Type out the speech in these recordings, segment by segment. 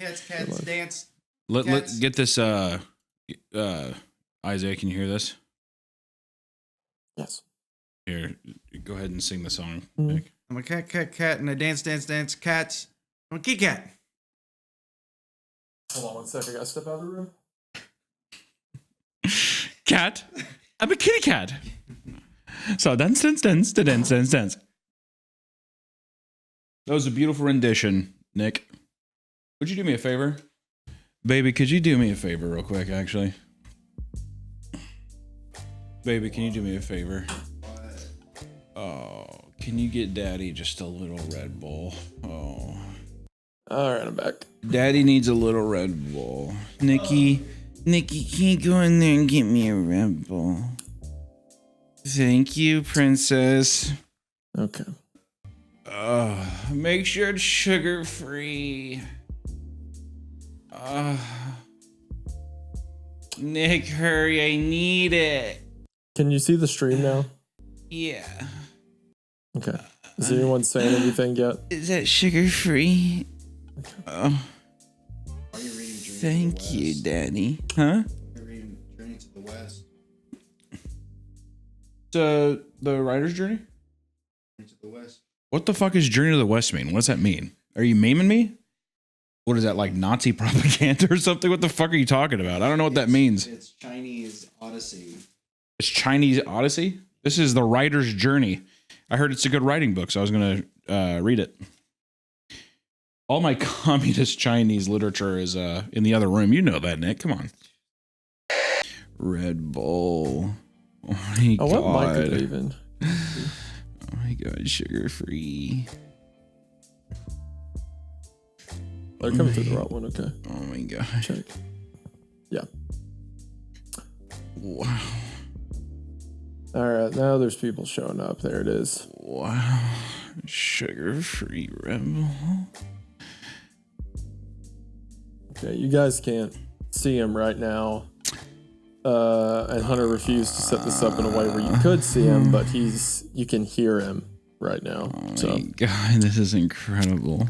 Cats, dance. Let's get this. Isaiah, can you hear this? Yes. Here, go ahead and sing the song. Mm-hmm. I'm a cat, and I dance, cats. I'm a kitty cat. Hold on 1 second. I gotta step out of the room. Cat. I'm a kitty cat. So dance. That was a beautiful rendition, Nick. Would you do me a favor? Baby, could you do me a favor real quick, actually? Baby, can you do me a favor? Oh, can you get Daddy just a little Red Bull? Oh. All right, I'm back. Daddy needs a little Red Bull. Nikki, can you go in there and get me a Red Bull? Thank you, princess. Okay. Make sure it's sugar-free. Nick, hurry, I need it. Can you see the stream now? Yeah. Okay. Is anyone saying anything yet? Is that sugar-free? Okay. Oh. Are you reading Journey Thank to the you, West? Daddy. Huh? You're reading Journey to the West. The writer's journey? Journey to the West. What the fuck is Journey to the West mean? What does that mean? Are you memeing me? What is that, like Nazi propaganda or something? What the fuck are you talking about? I don't know what that means. It's Chinese Odyssey. It's Chinese Odyssey? This is the writer's journey. I heard it's a good writing book, so I was going to read it. All my communist Chinese literature is in the other room. You know that, Nick. Come on. Red Bull. Oh my God. What mic did I even? Oh my God, sugar-free. They're coming through the right one. Okay. Oh my God. Check. Yeah. Wow. All right. Now there's people showing up. There it is. Wow. Sugar-free Red Bull. Okay. You guys can't see him right now. And Hunter refused to set this up in a way where you could see him, but you can hear him right now. Oh my God, this is incredible.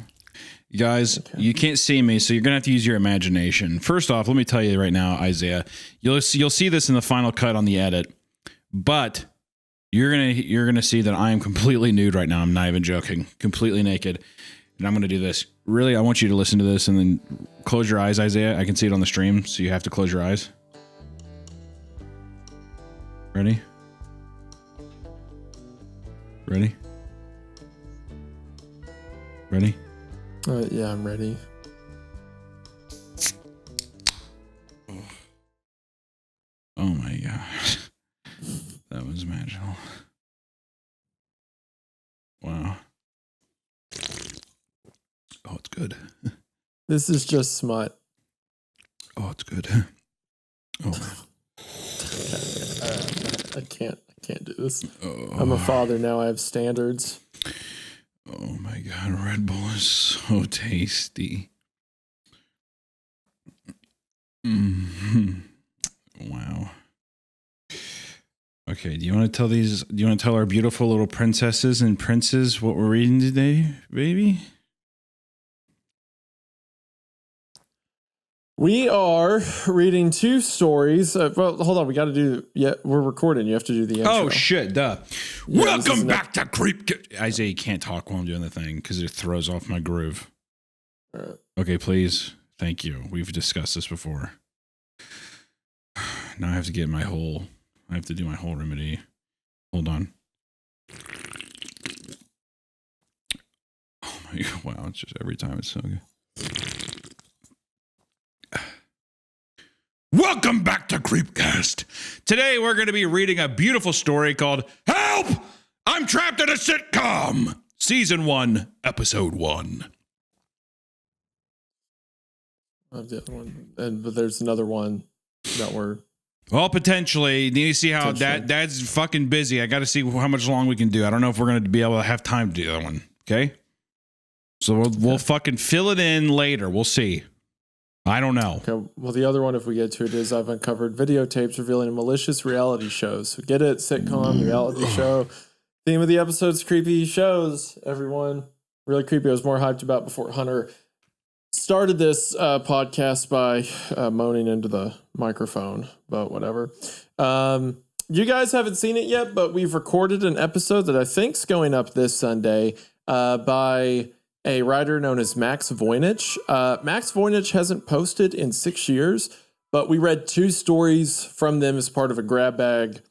You guys, Okay. You can't see me, so you're gonna have to use your imagination. First off, let me tell you right now, Isaiah, you'll see this in the final cut on the edit, but you're gonna see that I am completely nude right now. I'm not even joking, completely naked, and I'm gonna do this. Really, I want you to listen to this and then close your eyes, Isaiah. I can see it on the stream, so you have to close your eyes. Ready? Ready? Ready? Yeah, I'm ready. Oh my God. That was magical. Wow. Oh, it's good. This is just smut. Oh, it's good. Oh, I can't do this. oh. I'm a father now. I have standards. Oh my God, Red Bull is so tasty. Mm-hmm. Wow. Okay, do you want to tell our beautiful little princesses and princes what we're reading today, baby? We are reading two stories. Well, hold on. We got to do. Yeah, we're recording. You have to do the intro. Oh shit! Duh. Yeah, Welcome back to Creepcast. Isaiah, you can't talk while I'm doing the thing because it throws off my groove. All right. Okay, please. Thank you. We've discussed this before. Now I have to do my whole remedy. Hold on. Oh my God! Wow! It's just every time it's so good. Welcome back to Creepcast. Today we're going to be reading a beautiful story called Help! I'm Trapped in a Sitcom! Season 1, Episode 1. The other one, but there's another one that we're. Well, potentially. Need to see how Dad's fucking busy. I got to see how much long we can do. I don't know if we're going to be able to have time to do that one. Okay? So we'll fucking fill it in later. We'll see. I don't know. Okay, well, the other one, if we get to it, is I've uncovered videotapes revealing malicious reality shows. So get it, sitcom, reality show. Theme of the episode's creepy shows, everyone. Really creepy. I was more hyped about before Hunter started this podcast by moaning into the microphone, but whatever. You guys haven't seen it yet, but we've recorded an episode that I think's going up this Sunday by a writer known as Max Voynich. Max Voynich hasn't posted in 6 years, but we read 2 stories from them as part of a grab bag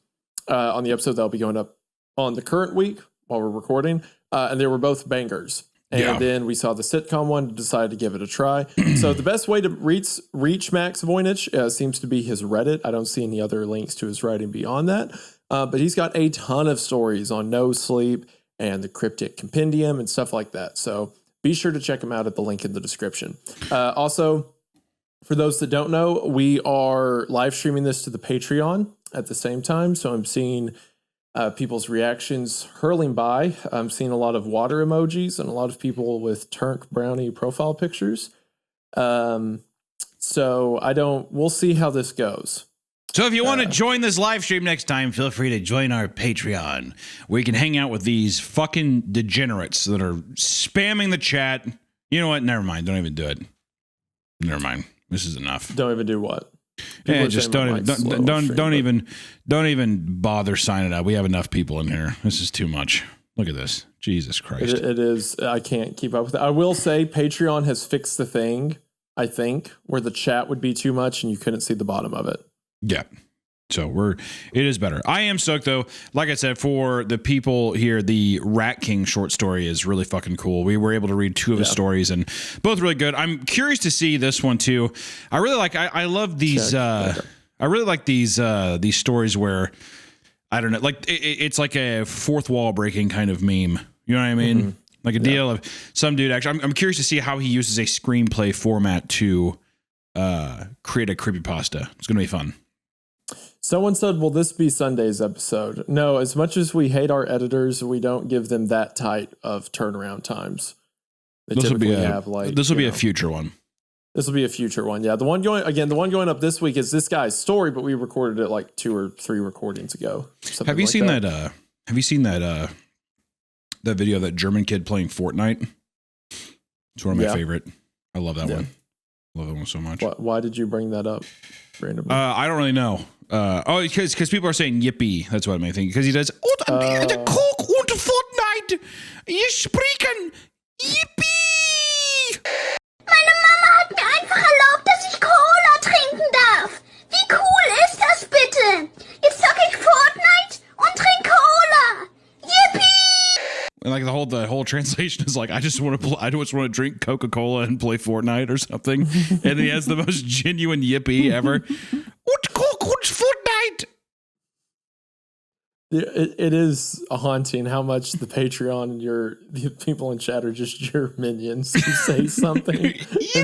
on the episode that'll be going up on the current week while we're recording, and they were both bangers. And then we saw the sitcom one and decided to give it a try. So the best way to reach Max Voynich seems to be his Reddit. I don't see any other links to his writing beyond that. But he's got a ton of stories on no sleep and the cryptic compendium and stuff like that. So be sure to check him out at the link in the description. Also, for those that don't know, we are live streaming this to the Patreon at the same time. So I'm seeing people's reactions hurling by. I'm seeing a lot of water emojis and a lot of people with Turk Brownie profile pictures. We'll see how this goes. So if you want to join this live stream next time, feel free to join our Patreon, where you can hang out with these fucking degenerates that are spamming the chat. You know what? Never mind. Don't even do it. Never mind. This is enough. Don't even do what? Yeah, just don't even bother signing up. We have enough people in here. This is too much. Look at this. Jesus Christ. It is. I can't keep up with it. I will say Patreon has fixed the thing, I think, where the chat would be too much and you couldn't see the bottom of it. Yeah. So it is better. I am stoked though. Like I said, for the people here, the Rat King short story is really fucking cool. We were able to read 2 of his stories and both really good. I'm curious to see this one too. I really like, I love these, I really like these stories where, I don't know, like it's like a fourth wall breaking kind of meme. You know what I mean? Mm-hmm. Like a deal of some dude actually, I'm curious to see how he uses a screenplay format to create a creepypasta. It's going to be fun. Someone said, will this be Sunday's episode? No, as much as we hate our editors, we don't give them that tight of turnaround times. This will be a future one. This will be a future one. Yeah. The one going up this week is this guy's story, but we recorded it like 2 or 3 recordings ago. Have you seen that? Have you seen that video of that German kid playing Fortnite? It's one of my favorite. I love that one. Love that one so much. Why did you bring that up randomly? I don't really know. Because people are saying yippee. That's what I'm thinking. Because he does. The Coke und Fortnite. You sprechen yippee. Meine Mama hat mir einfach erlaubt, dass ich Cola trinken darf. Wie cool ist das bitte? Jetzt zocke ich Fortnite und trink Cola. Yippee! And like the whole translation is like, I just want to drink Coca-Cola and play Fortnite or something. And he has the most genuine yippee ever. Und Coke und Fortnite. It is haunting how much the Patreon and the people in chat are just your minions who say something. And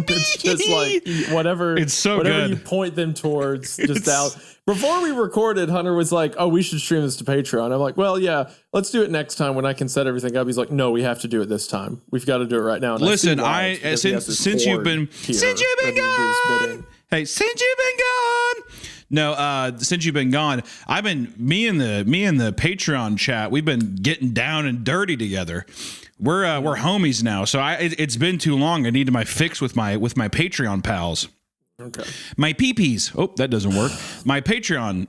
it's just like whatever you point them towards, just out. Before we recorded, Hunter was like, "Oh, we should stream this to Patreon." I'm like, "Well, yeah, let's do it next time when I can set everything up." He's like, "No, we have to do it this time. We've got to do it right now." And listen, since you've been gone. Hey, since you've been gone. No, since you've been gone, me and the Patreon chat, we've been getting down and dirty together. We're homies now. So it's been too long. I needed my fix with my Patreon pals. Okay. My peepees. Oh, that doesn't work. My Patreon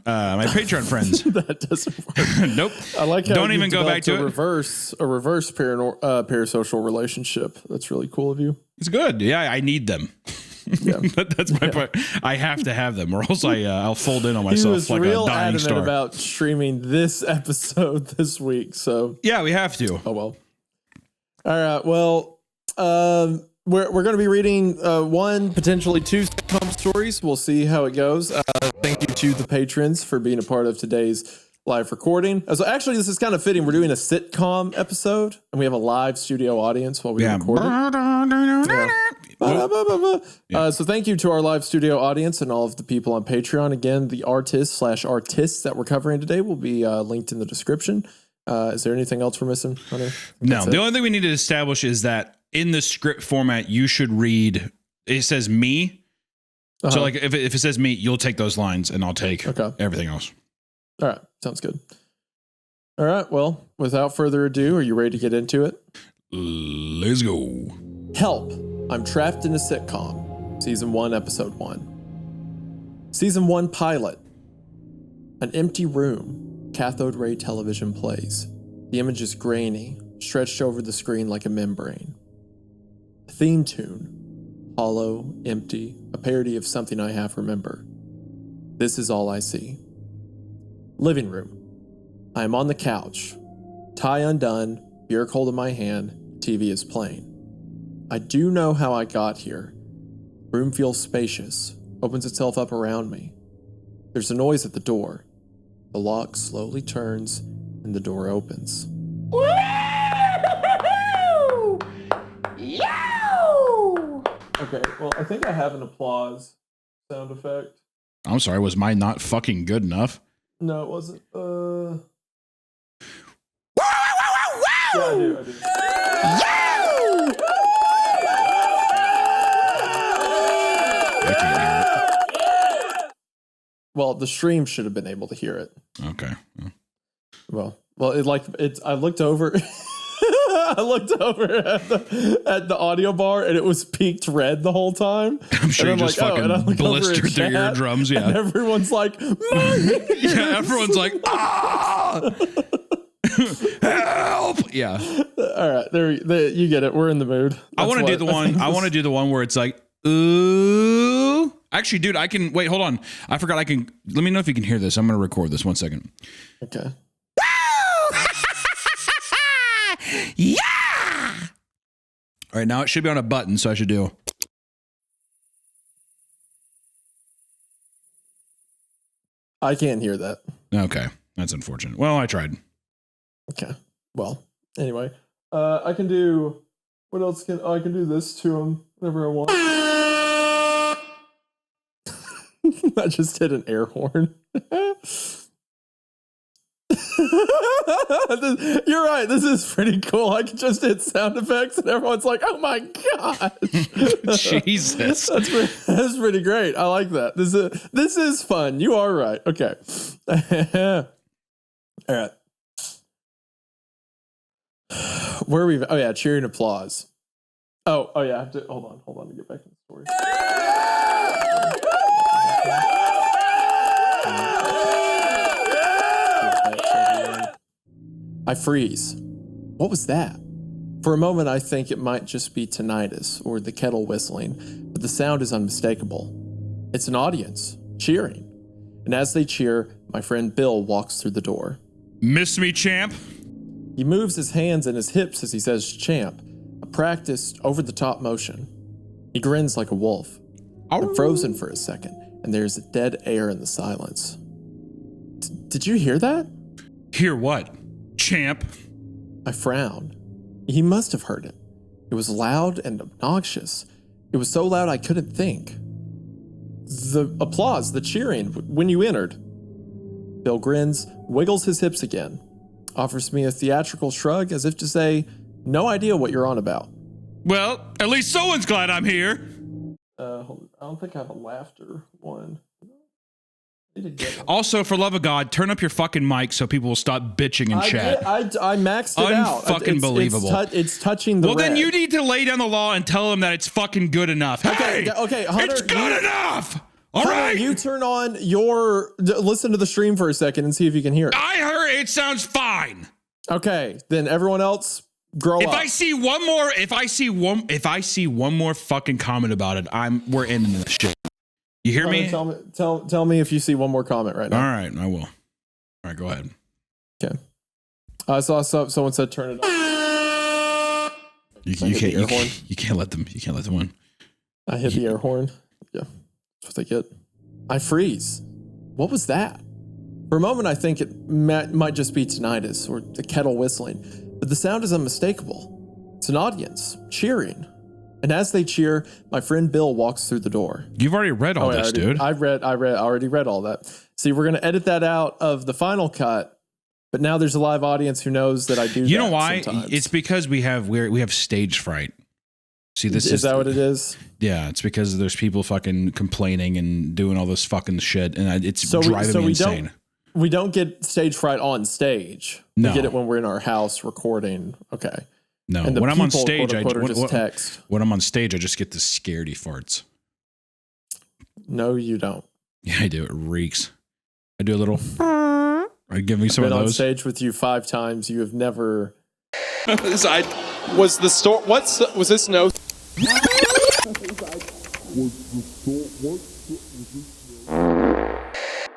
friends. That doesn't work. Nope. I like how don't even go back to a reverse parasocial relationship. That's really cool of you. It's good. Yeah, I need them. Yeah. That's my point. I have to have them, or else I'll fold in on myself like a dying star. Adamant about streaming this episode this week, so yeah, we have to. Oh well. All right. Well, we're going to be reading 1, potentially 2 sitcom stories. We'll see how it goes. Thank you to the patrons for being a part of today's live recording. So actually, this is kind of fitting. We're doing a sitcom episode, and we have a live studio audience while we record it. So thank you to our live studio audience and all of the people on Patreon. Again, the artists that we're covering today will be linked in the description. Is there anything else we're missing, Hunter? No, the only thing we need to establish is that in the script format, you should read, it says me. Uh-huh. So like if it says me, you'll take those lines and I'll take everything else. All right. Sounds good. All right. Well, without further ado, are you ready to get into it? Let's go. Help. I'm trapped in a sitcom. Season 1, Episode 1. Season 1 pilot. An empty room. Cathode ray television plays. The image is grainy, stretched over the screen like a membrane. A theme tune. Hollow, empty, a parody of Something I Half Remember. This is all I see. Living room. I am on the couch. Tie undone, beer cold in my hand, TV is playing. I do know how I got here. Room feels spacious, opens itself up around me. There's a noise at the door. The lock slowly turns and the door opens. Okay, well, I think I have an applause sound effect. I'm sorry, was mine not fucking good enough? No, it wasn't. Yeah, I do. I can't hear it. Well, the stream should have been able to hear it. Okay. Well, I looked over. I looked over at the audio bar and it was peaked red the whole time. I'm sure you just fucking blistered their eardrums. Yeah. And everyone's like, yeah, everyone's like, ah! Help! Yeah. All right, there you get it. We're in the mood. I want to do the one. I want to do the one where it's like, ooh. Actually, dude, I can wait. Hold on. I forgot. I can. Let me know if you can hear this. I'm going to record this. 1 second. Okay. Yeah. All right, now it should be on a button, so I should do. I can't hear that. Okay, that's unfortunate. Well, I tried. Okay. Well, anyway, I can do. What else can I can do this to him whenever I want. I just hit an air horn. You're right. This is pretty cool. I can just hit sound effects and everyone's like, "Oh my gosh!" Jesus, that's pretty great. I like that. This is fun. You are right. Okay. All right. Where are we? Oh yeah, cheering applause. Oh yeah. I have to hold on to get back to the story. I freeze. What was that? For a moment, I think it might just be tinnitus or the kettle whistling, but the sound is unmistakable. It's an audience cheering. And as they cheer, my friend Bill walks through the door. Miss me, champ? He moves his hands and his hips as he says champ, a practiced over-the-top motion. He grins like a wolf. I'm frozen for a second, and there's a dead air in the silence. Did you hear that? Hear what? Champ? I frowned. He must have heard it. It was loud and obnoxious. It was so loud I couldn't think. The applause, the cheering, when you entered. Bill grins, wiggles his hips again, offers me a theatrical shrug as if to say, no idea what you're on about. Well, at least someone's glad I'm here. I don't think I have a laughter one. Also, for love of God, turn up your fucking mic so people will stop bitching in chat. I maxed it out. Unfucking believable. It's touching the red. Then you need to lay down the law and tell them that it's fucking good enough. Hey, okay, Hunter, it's good enough. All Hunter, right. You turn on listen to the stream for a second and see if you can hear it. I heard it sounds fine. Okay, then everyone else grow up. If I see one more fucking comment about it, we're ending this shit. You hear me? Tell me if you see one more comment right now. All right, I will. All right, go ahead. Okay. I saw someone said turn it on. You can't let them win. I hit the air horn. Yeah, that's what they get. I freeze. What was that? For a moment, I think it might just be tinnitus or the kettle whistling, but the sound is unmistakable. It's an audience cheering. And as they cheer, my friend Bill walks through the door. You've already read all this, dude. I already read all that. See, we're going to edit that out of the final cut, but now there's a live audience who knows that I do. You know why? Sometimes. It's because we have stage fright. See, is that what it is? Yeah, it's because there's people fucking complaining and doing all this fucking shit, and it's driving me insane. We don't get stage fright on stage. No. We get it when we're in our house recording. Okay. No, And the when I'm on people, stage, quote, unquote, are just text. When I'm on stage, I just get the scaredy farts. No, you don't. Yeah, I do. It reeks. I do a little. Give me some I've of been on those. stage with you 5 times. You have never. Was the store? Was this no?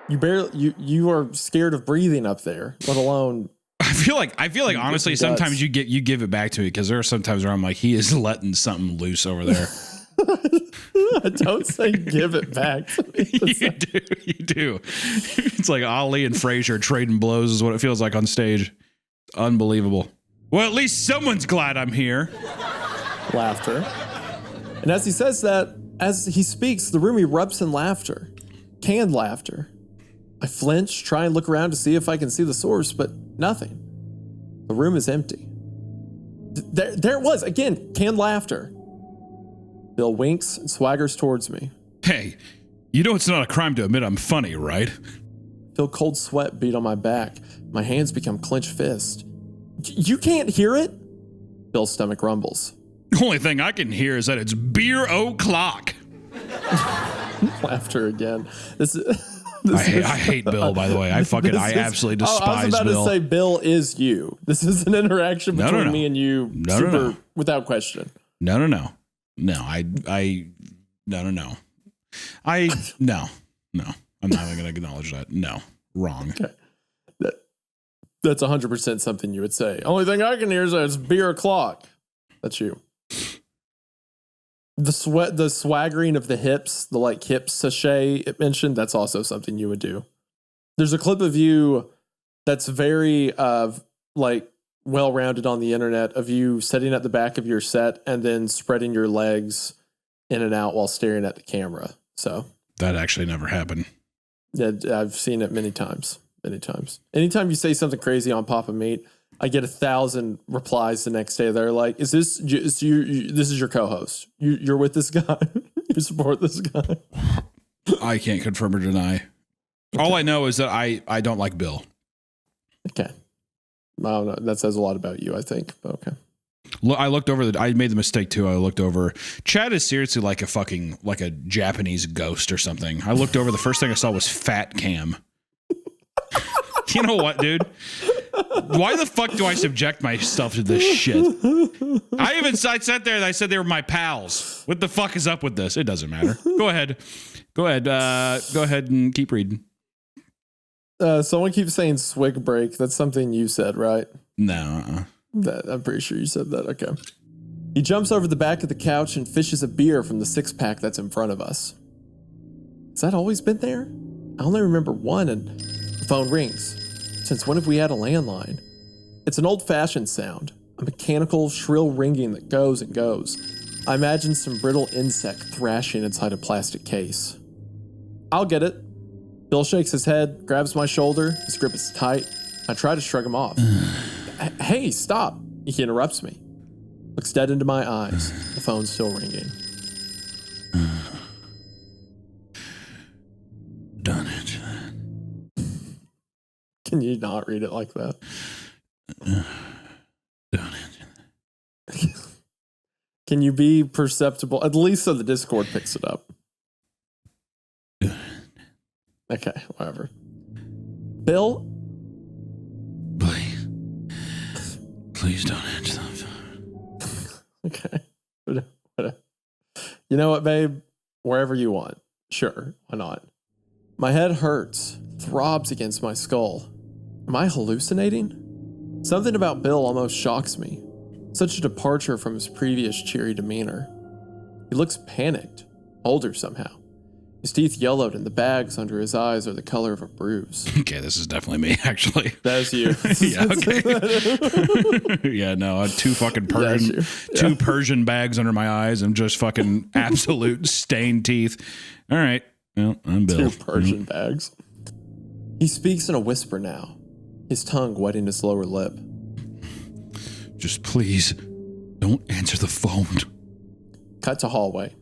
You barely. You are scared of breathing up there, let alone. I feel like honestly, sometimes you give it back to me because there are some times where I'm like, he is letting something loose over there. Don't say give it back to me. You do. It's like Ali and Frazier trading blows is what it feels like on stage. Unbelievable. Well, at least someone's glad I'm here. Laughter. And as he says that, as he speaks, the room erupts in laughter. Canned laughter. I flinch, try and look around to see if I can see the source, but nothing. The room is empty. There it was, again, canned laughter. Bill winks and swaggers towards me. Hey, you know it's not a crime to admit I'm funny, right? Feel cold sweat beat on my back. My hands become clenched fists. You can't hear it? Bill's stomach rumbles. The only thing I can hear is that it's beer o'clock. Laughter again. I hate Bill, by the way. I absolutely despise Bill. I was about to say Bill is you. This is an interaction between me and you. Without question. No. I'm not even going to acknowledge that. No, wrong. Okay. That's 100% something you would say. Only thing I can hear is that it's beer o'clock. That's you. The swaggering of the hips, the like hip sachet it mentioned, that's also something you would do. There's a clip of you that's very like well-rounded on the internet of you sitting at the back of your set and then spreading your legs in and out while staring at the camera. So that actually never happened. Yeah, I've seen it many times. Anytime you say something crazy on Papa Meat, I get 1,000 replies the next day. They're like, "Is this this is your co-host? You're with this guy? You support this guy?" I can't confirm or deny. Okay. All I know is that I don't like Bill. Okay, I don't know. That says a lot about you, I think. But okay. Look, I looked over I made the mistake too. I looked over. Chad is seriously like a Japanese ghost or something. I looked over. The first thing I saw was Fat Cam. You know what, dude? Why the fuck do I subject myself to this shit? I sat there and I said they were my pals. What the fuck is up with this? It doesn't matter. Go ahead. Go ahead and keep reading. Someone keeps saying swig break. That's something you said, right? No. I'm pretty sure you said that. Okay. He jumps over the back of the couch and fishes a beer from the 6-pack that's in front of us. Has that always been there? I only remember one, and the phone rings. Since when have we had a landline? It's an old-fashioned sound, a mechanical, shrill ringing that goes and goes. I imagine some brittle insect thrashing inside a plastic case. I'll get it. Bill shakes his head, grabs my shoulder, his grip is tight. I try to shrug him off. Hey, stop. He interrupts me. Looks dead into my eyes. The phone's still ringing. Done it. Can you not read it like that? Done it. Can you be perceptible? At least so the Discord picks it up. Okay, whatever. Bill? Please don't answer the phone. Okay. You know what, babe? Wherever you want. Sure, why not? My head hurts, throbs against my skull. Am I hallucinating? Something about Bill almost shocks me. Such a departure from his previous cheery demeanor. He looks panicked, older somehow. His teeth yellowed and the bags under his eyes are the color of a bruise. Okay, this is definitely me, actually. That's you. Yeah, okay. Yeah, no, two fucking two Persian bags under my eyes and just fucking absolute stained teeth. All right, well, I'm Bill. Two Persian bags. He speaks in a whisper now, his tongue wetting his lower lip. Just please, don't answer the phone. Cut to hallway.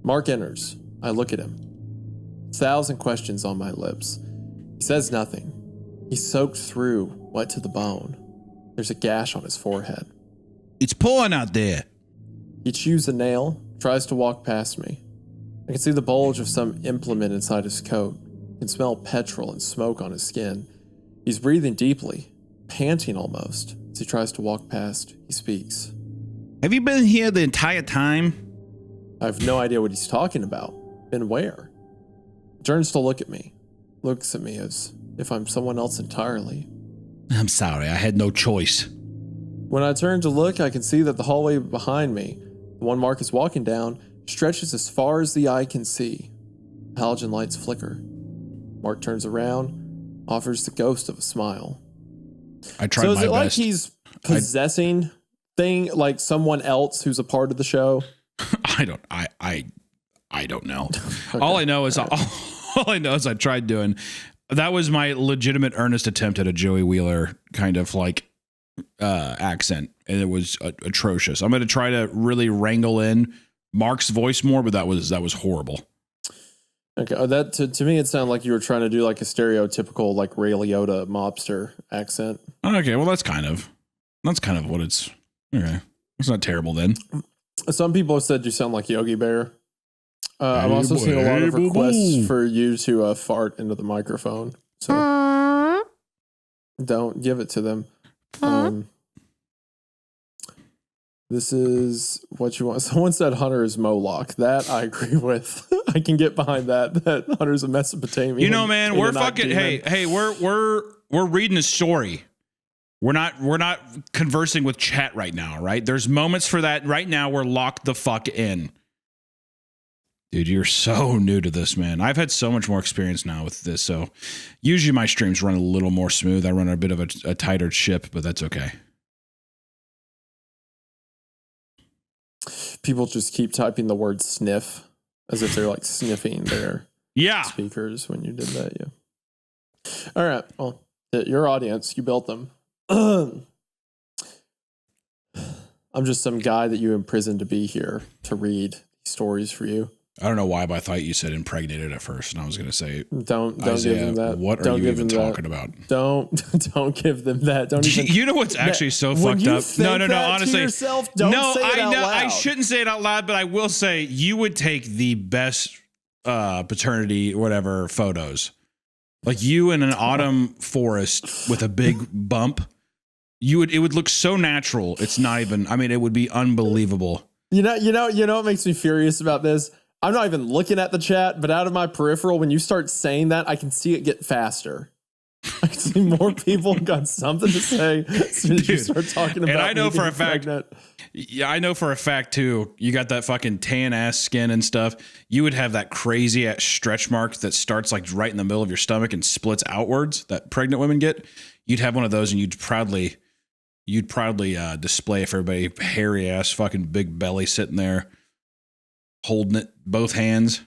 Mark enters. I look at him. 1,000 questions on my lips. He says nothing. He's soaked through, wet to the bone. There's a gash on his forehead. It's pouring out there. He chews a nail, tries to walk past me. I can see the bulge of some implement inside his coat. I can smell petrol and smoke on his skin. He's breathing deeply, panting almost. As he tries to walk past, he speaks. Have you been here the entire time? I have no idea what he's talking about. Been where? He turns to look at me. Looks at me as if I'm someone else entirely. I'm sorry, I had no choice. When I turn to look, I can see that the hallway behind me, the one Mark is walking down, stretches as far as the eye can see. Halogen lights flicker. Mark turns around, offers the ghost of a smile. I tried so my is it best. like he's possessing like someone else who's a part of the show? I don't know. Okay. All I know is I tried doing. That was my legitimate earnest attempt at a Joey Wheeler kind of like accent, and it was atrocious. I'm going to try to really wrangle in Mark's voice more, but that was horrible. Okay, that to me it sounded like you were trying to do like a stereotypical like Ray Liotta mobster accent. Okay, well that's kind of what it's. Okay, it's not terrible then. Some people have said you sound like Yogi Bear. I've also seen a lot of requests for you to fart into the microphone. So don't give it to them. This is what you want. Someone said Hunter is Moloch. That I agree with. I can get behind that Hunter's a Mesopotamian. You know, man, we're fucking. Hey, we're reading a story. We're not conversing with chat right now, right? There's moments for that. Right now, we're locked the fuck in. Dude, you're so new to this, man. I've had so much more experience now with this. So usually my streams run a little more smooth. I run a bit of a tighter ship, but that's okay. People just keep typing the word sniff as if they're like sniffing their speakers when you did that. Yeah. All right. Well, your audience, you built them. I'm just some guy that you imprisoned to be here to read stories for you. I don't know why, but I thought you said impregnated at first, and I was going to say, don't Isaiah, give them that. What don't are you even talking about? Don't give them that. Don't even. You know what's actually so fucked up? No. Honestly, yourself, don't say it out loud. I shouldn't say it out loud, but I will say you would take the best paternity whatever photos, like you in an autumn forest with a big bump. It would look so natural. It's not even. I mean, it would be unbelievable. You know what makes me furious about this? I'm not even looking at the chat, but out of my peripheral, when you start saying that, I can see it get faster. I can see more people got something to say as soon as you start talking about. And I know for a pregnant. fact, I know for a fact too. You got that fucking tan ass skin and stuff. You would have that crazy ass stretch mark that starts like right in the middle of your stomach and splits outwards. That pregnant women get. You'd have one of those, and you'd proudly display it for everybody. Hairy ass fucking big belly sitting there, holding it both hands.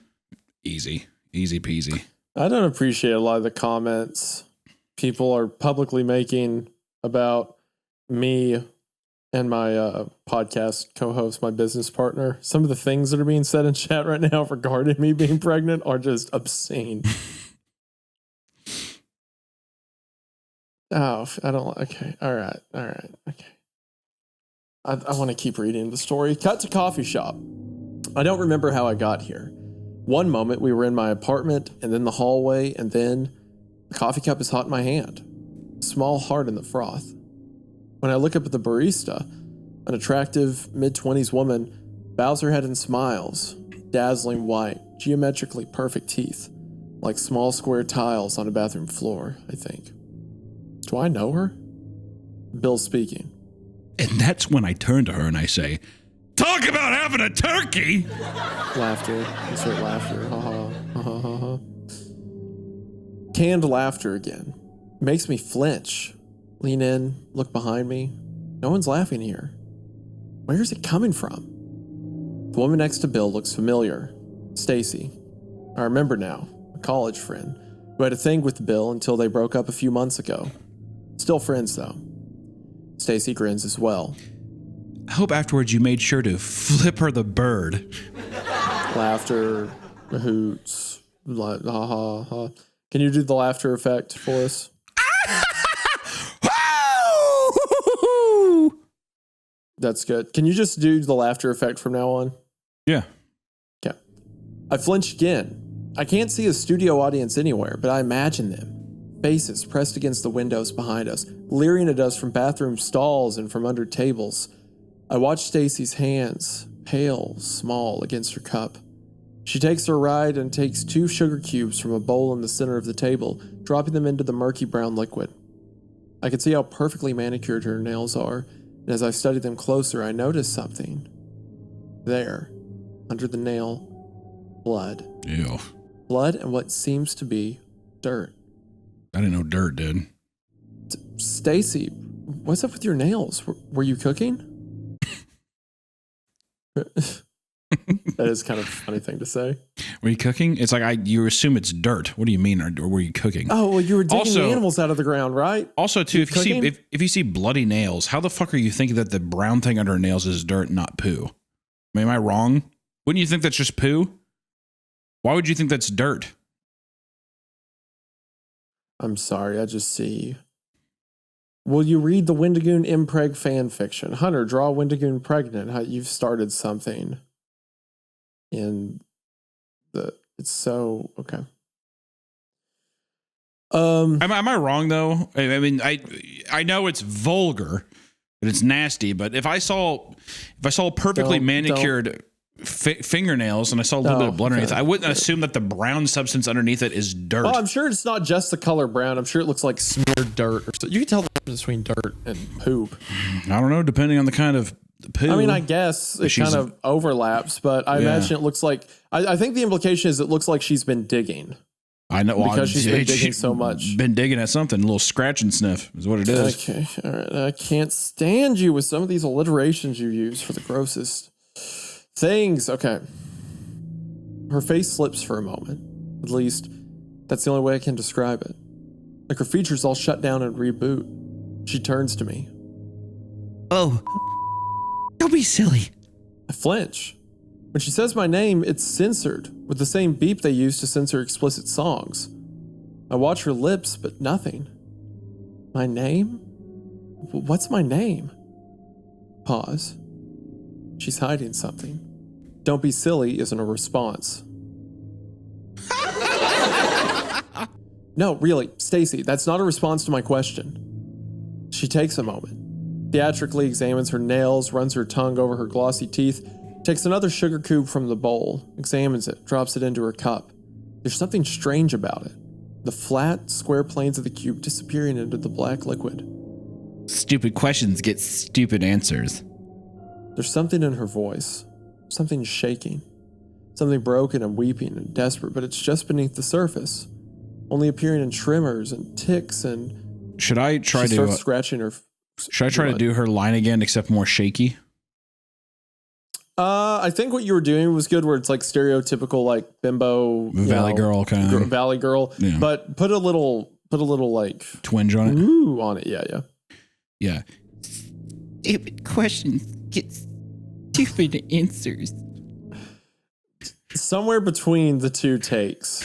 Easy peasy. I don't appreciate a lot of the comments people are publicly making about me and my podcast co-host, my business partner. Some of the things that are being said in chat right now regarding me being pregnant are just obscene. Oh, I don't. Okay. All right. Okay. I want to keep reading the story. Cut to coffee shop. I don't remember how I got here. One moment we were in my apartment, and then the hallway, and then the coffee cup is hot in my hand. Small heart in the froth. When I look up at the barista, an attractive mid-20s woman bows her head and smiles. Dazzling white, geometrically perfect teeth, like small square tiles on a bathroom floor, I think. Do I know her? Bill speaking. And that's when I turn to her and I say, "Talk about having a turkey!" Laughter. Insert laughter. Ha ha. Ha ha ha ha. Canned laughter again. Makes me flinch. Lean in, look behind me. No one's laughing here. Where is it coming from? The woman next to Bill looks familiar. Stacy. I remember now. A college friend who had a thing with Bill until they broke up a few months ago. Still friends though. Stacy grins as well. I hope afterwards you made sure to flip her the bird. Laughter, hoots, ha ha ha. Can you do the laughter effect for us? That's good. Can you just do the laughter effect from now on? Yeah. Okay. I flinch again. I can't see a studio audience anywhere, but I imagine them. Faces pressed against the windows behind us, leering at us from bathroom stalls and from under tables. I watch Stacy's hands, pale, small, against her cup. She takes her ride and takes 2 sugar cubes from a bowl in the center of the table, dropping them into the murky brown liquid. I can see how perfectly manicured her nails are, and as I study them closer, I notice something. There, under the nail, blood. Ew. Blood and what seems to be dirt. I didn't know dirt did. Stacy, what's up with your nails? Were you cooking? That is kind of a funny thing to say. Were you cooking? It's like you assume it's dirt. What do you mean? Or were you cooking? Oh, well, you were digging Also- the animals out of the ground, right? Also, too, if cooking? you see bloody nails, how the fuck are you thinking that the brown thing under her nails is dirt, not poo? I mean, am I wrong? Wouldn't you think that's just poo? Why would you think that's dirt? I'm sorry, I just see. Will you read the Wendigoon impreg fan fiction? Hunter, draw Wendigoon pregnant. How you've started something in the. It's so okay. Am I wrong though? I mean, I know it's vulgar and it's nasty, but if I saw perfectly manicured fingernails and I saw a little bit of blood underneath, I wouldn't assume that the brown substance underneath it is dirt. Well, I'm sure it's not just the color brown. I'm sure it looks like smeared dirt. Or so. You can tell the difference between dirt and poop. I don't know, depending on the kind of poo. I mean, I guess it kind of overlaps, but I imagine it looks like. I think the implication is it looks like she's been digging. I know because she's been digging so much. Been digging at something, a little scratch and sniff is what it is. Okay, all right. I can't stand you with some of these alliterations you use for the grossest things. Okay. Her face slips for a moment. At least, that's the only way I can describe it. Like her features all shut down and reboot. She turns to me. Oh, don't be silly. I flinch. When she says my name, it's censored, with the same beep they use to censor explicit songs. I watch her lips, but nothing. My name? What's my name? Pause. She's hiding something. Don't be silly isn't a response. No, really, Stacy, that's not a response to my question. She takes a moment, theatrically examines her nails, runs her tongue over her glossy teeth, takes another sugar cube from the bowl, examines it, drops it into her cup. There's something strange about it. The flat, square planes of the cube disappearing into the black liquid. Stupid questions get stupid answers. There's something in her voice, something shaking, something broken and weeping and desperate, but it's just beneath the surface, only appearing in tremors and ticks and. Should I try she starts scratching her? Should I try to do her line again, except more shaky? I think what you were doing was good, where it's like stereotypical, like bimbo, Valley girl kind of Valley girl, yeah. But put a little like twinge on it. Ooh, on it, yeah. Stupid questions get stupid answers. Somewhere between the two takes,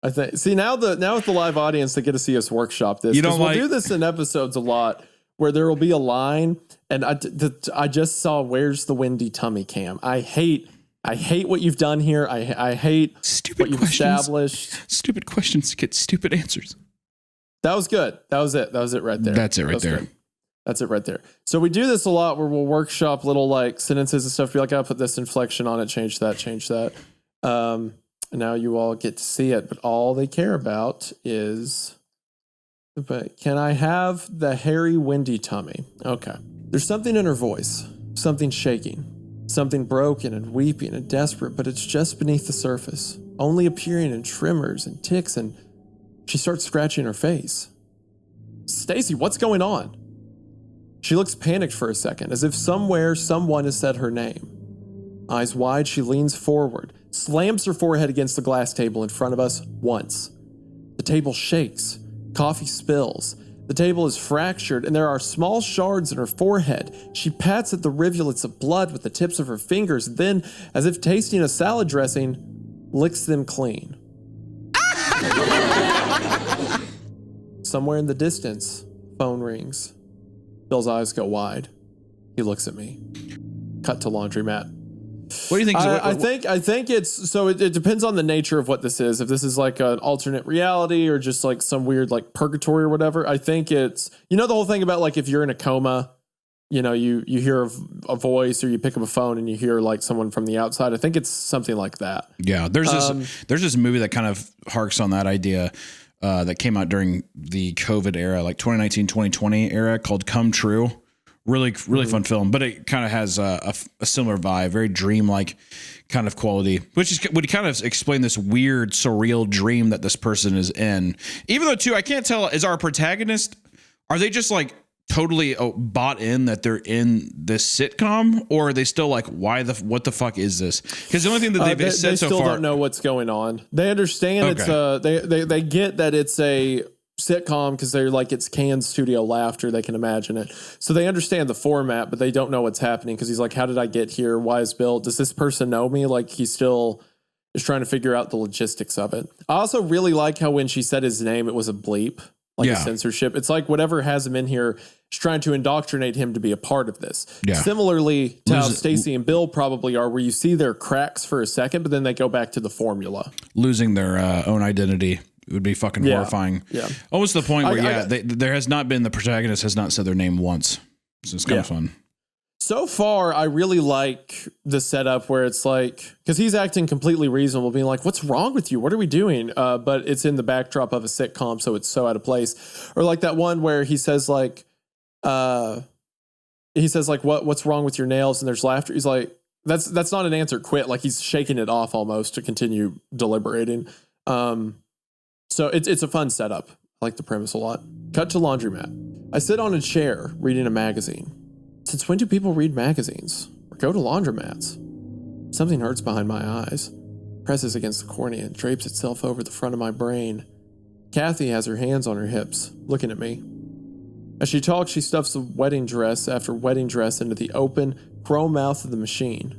I think. See, now with the live audience, they get to see us workshop this. You don't we'll do this in episodes a lot, where there will be a line, and I just saw "Where's the windy tummy cam?" I hate what you've done here. I hate stupid what you've questions. established. Stupid questions get stupid answers. That was good. That was it right there. That's it right there. Good. That's it right there. So we do this a lot, where we'll workshop little like sentences and stuff. Be like, I'll put this inflection on it, change that. And now you all get to see it, but all they care about is, but can I have the hairy windy tummy? Okay. There's something in her voice, something shaking, something broken and weeping and desperate, but it's just beneath the surface, only appearing in tremors and ticks, and she starts scratching her face. Stacy, what's going on? She looks panicked for a second, as if somewhere someone has said her name. Eyes wide, she leans forward, slams her forehead against the glass table in front of us once. The table shakes. Coffee spills. The table is fractured, and there are small shards in her forehead. She pats at the rivulets of blood with the tips of her fingers, then, as if tasting a salad dressing, licks them clean. Somewhere in the distance, phone rings. Bill's eyes go wide. He looks at me. Cut to laundromat. What do you think? I think it's so it depends on the nature of what this is. If this is like an alternate reality or just like some weird like purgatory or whatever, I think it's, the whole thing about like if you're in a coma, you hear a voice or you pick up a phone and you hear like someone from the outside. I think it's something like that. Yeah, there's this movie that kind of harks on that idea that came out during the COVID era, like 2019, 2020 era, called Come True. Really fun film, but it kind of has a similar vibe, very dreamlike kind of quality, which would kind of explain this weird, surreal dream that this person is in. Even though, too, I can't tell, is our protagonist, are they just like totally bought in that they're in this sitcom, or are they still like, what the fuck is this? Because the only thing that they've said so far, they still don't know what's going on. They understand they get that it's a sitcom because they're like, it's canned studio laughter. They can imagine it. So they understand the format, but they don't know what's happening because he's like, how did I get here? Why is Bill? Does this person know me? Like he still is trying to figure out the logistics of it. I also really like how when she said his name, it was a bleep, like a censorship. It's like whatever has him in here is trying to indoctrinate him to be a part of this. Yeah. Similarly to how Stacy and Bill probably are, where you see their cracks for a second, but then they go back to the formula. Losing their own identity. It would be fucking horrifying. Yeah. Almost to the point where, there has not been, the protagonist has not said their name once. So it's kind of fun. So far, I really like the setup where it's like, because he's acting completely reasonable, being like, what's wrong with you? What are we doing? But it's in the backdrop of a sitcom, so it's so out of place. Or like that one where he says like, what's wrong with your nails? And there's laughter. He's like, that's not an answer. Quit. Like he's shaking it off almost to continue deliberating. So it's a fun setup. I like the premise a lot. Cut to laundromat. I sit on a chair reading a magazine. Since when do people read magazines or go to laundromats? Something hurts behind my eyes, presses against the cornea and drapes itself over the front of my brain. Kathy has her hands on her hips, looking at me. As she talks, she stuffs the wedding dress after wedding dress into the open, chrome mouth of the machine.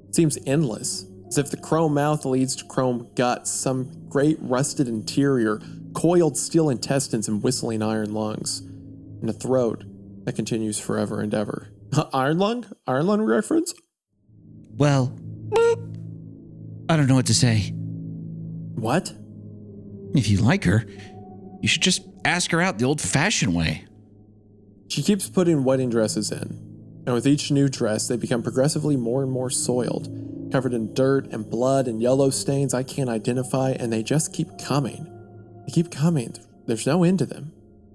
It seems endless, as if the chrome mouth leads to chrome guts, some great rusted interior, coiled steel intestines, and whistling iron lungs, and a throat that continues forever and ever. Iron lung? Iron lung reference? Well, I don't know what to say. What? If you like her, you should just ask her out the old-fashioned way. She keeps putting wedding dresses in, and with each new dress, they become progressively more and more soiled, covered in dirt and blood and yellow stains I can't identify, and they just keep coming. They keep coming. There's no end to them.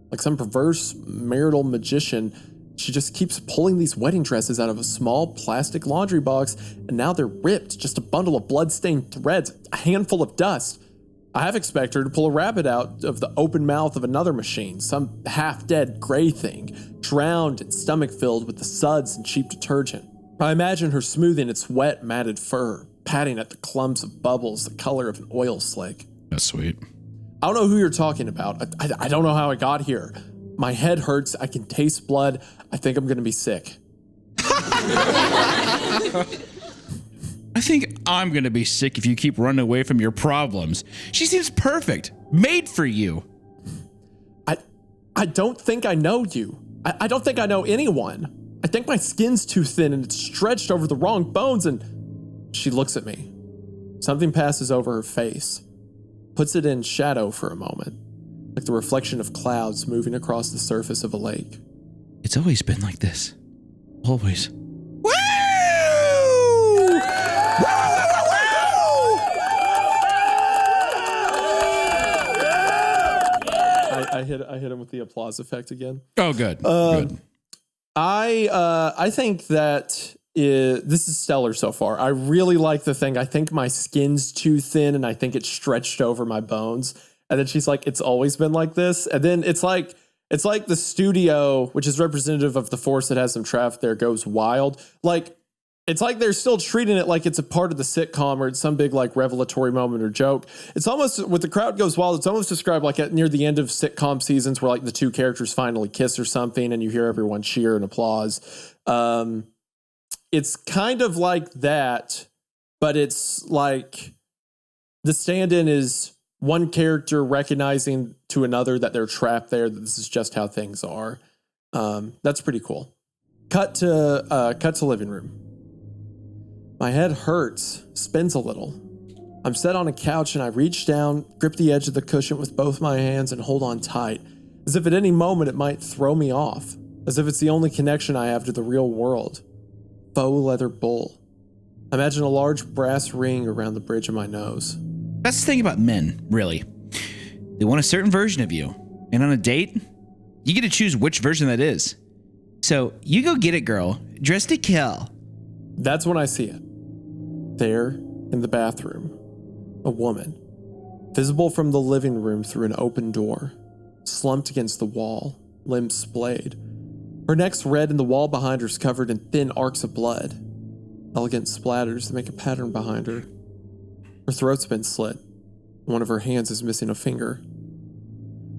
Like some perverse marital magician, she just keeps pulling these wedding dresses out of a small plastic laundry box, and now they're ripped, just a bundle of blood-stained threads, a handful of dust. I half expect her to pull a rabbit out of the open mouth of another machine, some half-dead gray thing, drowned and stomach-filled with the suds and cheap detergent. I imagine her smoothing its wet, matted fur, patting at the clumps of bubbles the color of an oil slick. That's sweet. I don't know who you're talking about. I don't know how I got here. My head hurts. I can taste blood. I think I'm going to be sick. I think I'm going to be sick if you keep running away from your problems. She seems perfect. Made for you. I don't think I know you. I don't think I know anyone. I think my skin's too thin and it's stretched over the wrong bones, and she looks at me. Something passes over her face. Puts it in shadow for a moment, like the reflection of clouds moving across the surface of a lake. It's always been like this. Always. Woo! I hit him with the applause effect again. Oh, good. Good. I think that this is stellar so far. I really like the thing. I think my skin's too thin and I think it's stretched over my bones. And then she's like, it's always been like this. And then it's like the studio, which is representative of the force that has them trapped there, goes wild. Like, it's like they're still treating it like it's a part of the sitcom or it's some big like revelatory moment or joke. It's almost, with the crowd goes wild, it's almost described like at near the end of sitcom seasons where like the two characters finally kiss or something and you hear everyone cheer and applause. It's kind of like that, but it's like the stand-in is one character recognizing to another that they're trapped there, that this is just how things are. That's pretty cool. Cut to living room. My head hurts, spins a little. I'm set on a couch and I reach down, grip the edge of the cushion with both my hands and hold on tight, as if at any moment it might throw me off, as if it's the only connection I have to the real world. Faux leather bowl. Imagine a large brass ring around the bridge of my nose. That's the thing about men, really. They want a certain version of you. And on a date, you get to choose which version that is. So you go get it, girl. Dressed to kill. That's when I see it. There, in the bathroom, a woman, visible from the living room through an open door, slumped against the wall, limbs splayed. Her neck's red and the wall behind her is covered in thin arcs of blood. Elegant splatters that make a pattern behind her. Her throat's been slit. One of her hands is missing a finger.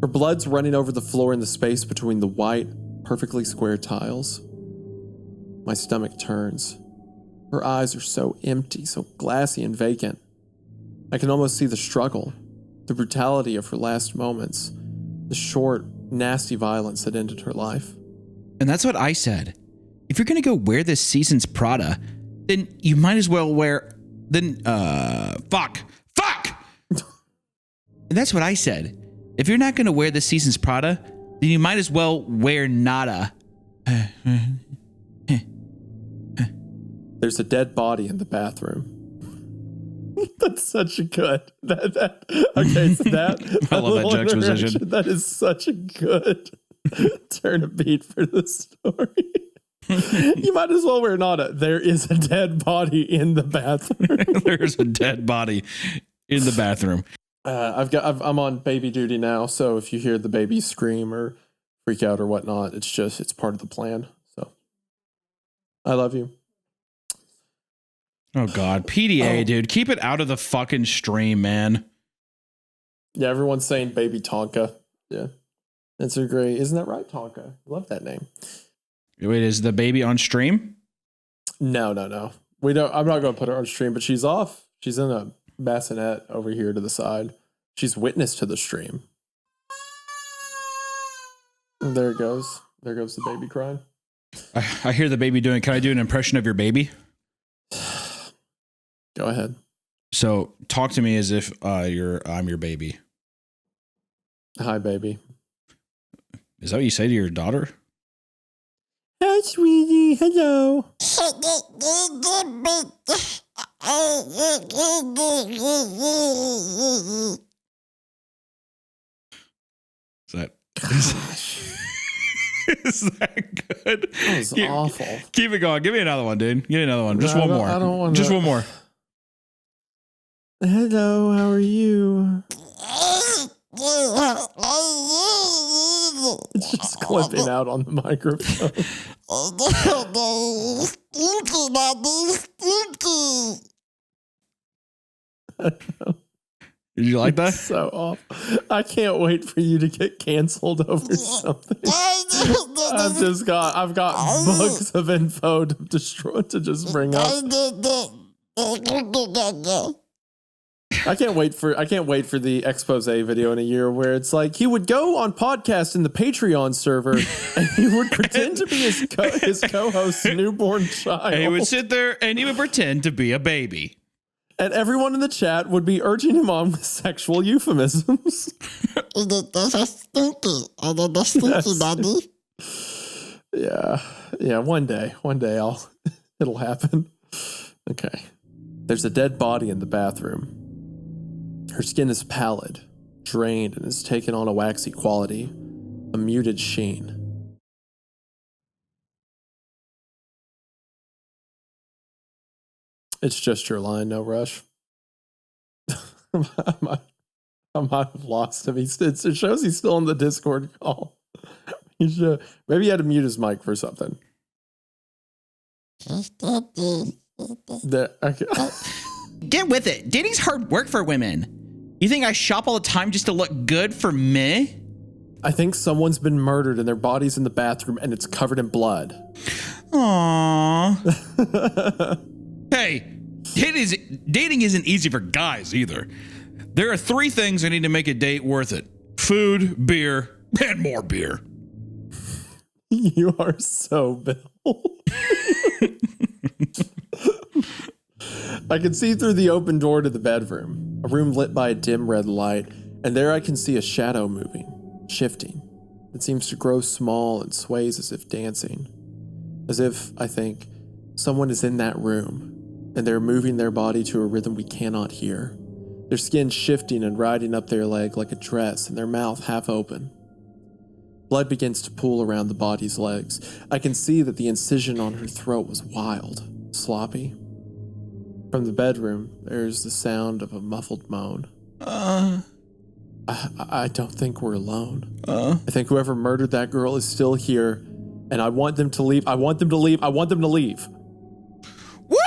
Her blood's running over the floor in the space between the white, perfectly square tiles. My stomach turns. Her eyes are so empty, so glassy and vacant. I can almost see the struggle, the brutality of her last moments, the short, nasty violence that ended her life. And that's what I said. If you're going to go wear this season's Prada, then you might as well wear... Fuck! And that's what I said. If you're not going to wear this season's Prada, then you might as well wear nada. There's a dead body in the bathroom. That's such a good. Okay, so that I love that juxtaposition. That is such a good turn of beat for the story. You might as well wear nada. There is a dead body in the bathroom. There's a dead body in the bathroom. I'm on baby duty now, so if you hear the baby scream or freak out or whatnot, it's part of the plan. So I love you. Oh God, PDA, dude, keep it out of the fucking stream, man. Yeah, everyone's saying baby Tonka. Yeah, that's a great. Isn't that right, Tonka? Love that name. Wait, is the baby on stream? No. We don't. I'm not going to put her on stream, but she's off. She's in a bassinet over here to the side. She's witness to the stream. And there it goes. There goes the baby crying. I hear the baby doing. Can I do an impression of your baby? Go ahead. So talk to me as if I'm your baby. Hi, baby. Is that what you say to your daughter? Hi, sweetie. Hello. Is that? Is that good? That was awful. Keep it going. Give me another one, dude. Give me another one. Just one more. I don't want Just one more. Hello, how are you? It's just clipping out on the microphone. Did you like that? So off. I can't wait for you to get canceled over something. I've got books of info to destroy to just bring up. I can't wait for the expose video in a year where it's like he would go on podcast in the Patreon server and he would pretend to be his co-host's newborn child. And he would sit there and he would pretend to be a baby. And everyone in the chat would be urging him on with sexual euphemisms. Yeah. One day it'll happen. Okay. There's a dead body in the bathroom. Her skin is pallid, drained, and has taken on a waxy quality, a muted sheen. It's just your line, no rush. I might have lost him. It shows he's still on the Discord call. Maybe he had to mute his mic for something. Get with it. Dating's hard work for women. You think I shop all the time just to look good for me? I think someone's been murdered and their body's in the bathroom and it's covered in blood. Aww. Hey, dating isn't easy for guys either. There are 3 things I need to make a date worth it: food, beer, and more beer. You are so Bill. I can see through the open door to the bedroom, a room lit by a dim red light, and there I can see a shadow moving, shifting. It seems to grow small and sways as if dancing. As if, I think, someone is in that room, and they're moving their body to a rhythm we cannot hear. Their skin shifting and riding up their leg like a dress, and their mouth half open. Blood begins to pool around the body's legs. I can see that the incision on her throat was wild, sloppy. From the bedroom, there's the sound of a muffled moan. I don't think we're alone. I think whoever murdered that girl is still here, and I want them to leave. I want them to leave. I want them to leave. Woo!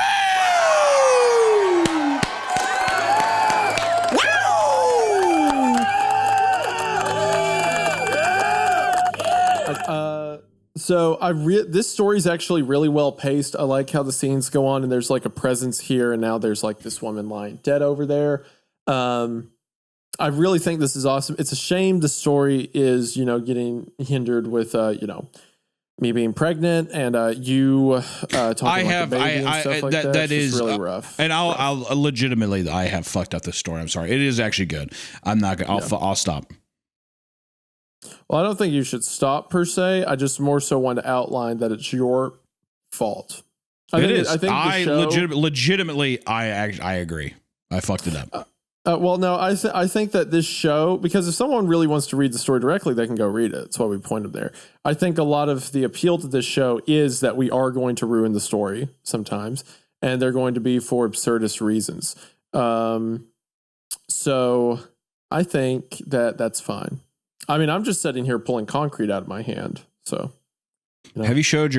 So this story is actually really well paced. I like how the scenes go on, and there's like a presence here, and now there's like this woman lying dead over there. I really think this is awesome. It's a shame the story is, getting hindered with, me being pregnant and you talking about the baby and stuff like that. That is really rough. And I'll legitimately, I have fucked up the story. I'm sorry. It is actually good. I'm not gonna. I'll stop. Well, I don't think you should stop per se. I just more so want to outline that it's your fault. I think legitimately, I agree. I fucked it up. I think that this show, because if someone really wants to read the story directly, they can go read it. That's why we point them there. I think a lot of the appeal to this show is that we are going to ruin the story sometimes, and they're going to be for absurdist reasons. So I think that that's fine. I mean, I'm just sitting here pulling concrete out of my hand. So, Have you showed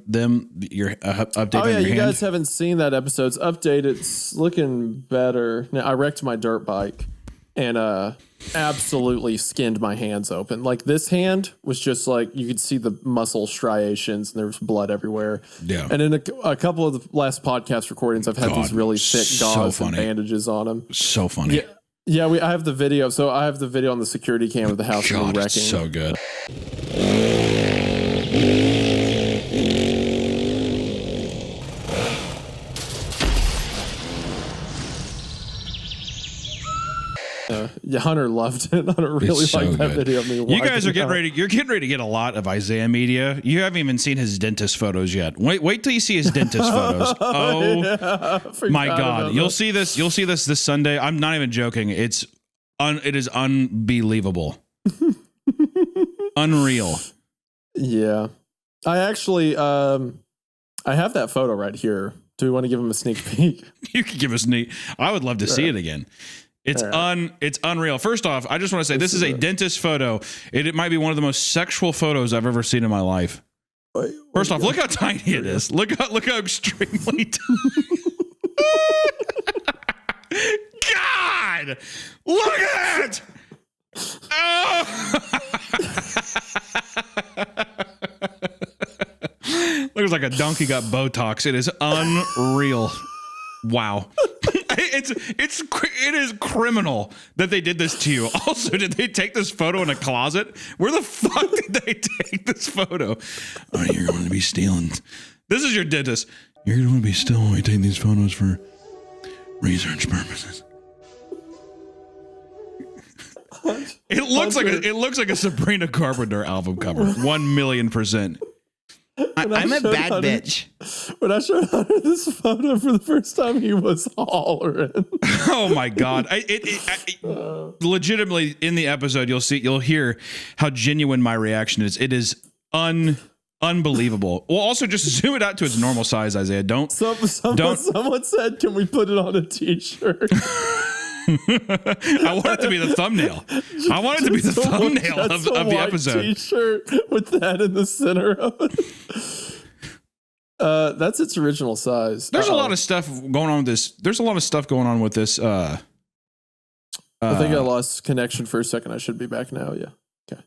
them your update? Oh yeah, on your you hand? guys haven't seen that episode. It's updated. It's looking better. Now I wrecked my dirt bike and absolutely skinned my hands open. Like this hand was just like you could see the muscle striations and there was blood everywhere. Yeah. And in a couple of the last podcast recordings, I've had these really thick gauze and bandages on them. So funny. Yeah. Yeah, I have the video. So I have the video on the security cam of the house of me wrecking. It's so good. Yeah, Hunter loved it. Hunter really so liked that good. video of me. You guys are getting out. ready. You're getting ready to get a lot of Isaiah media. You haven't even seen his dentist photos yet. Wait till you see his dentist photos. Oh Yeah, my God! You'll see this. You'll see this Sunday. I'm not even joking. It is unbelievable. Unreal. Yeah, I actually I have that photo right here. Do we want to give him a sneak peek? You could give us I would love to see it again. It's unreal. First off, I just want to say this is a dentist photo. It might be one of the most sexual photos I've ever seen in my life. First off, look how tiny it is. Look how extremely tiny. God, look at it. Oh. Looks like a donkey got Botox. It is unreal. Wow. It is criminal that they did this to you. Also, did they take this photo in a closet? Where the fuck did they take this photo? Oh, you're going to be stealing. This is your dentist. You're going to be stealing when we take these photos for research purposes. It looks like a Sabrina Carpenter album cover. 1,000,000%. I'm a bad bitch. When I showed Hunter this photo for the first time, he was hollering. Oh my God. Legitimately in the episode, you'll hear how genuine my reaction is. It is unbelievable. Well, also just zoom it out to its normal size, Isaiah. Someone said, can we put it on a t-shirt? I want it to be the thumbnail. I want it to be the thumbnail of the episode. T-shirt with that in the center of it. That's its original size. There's a lot of stuff going on with this. There's a lot of stuff going on with this. I think I lost connection for a second. I should be back now. Yeah. Okay.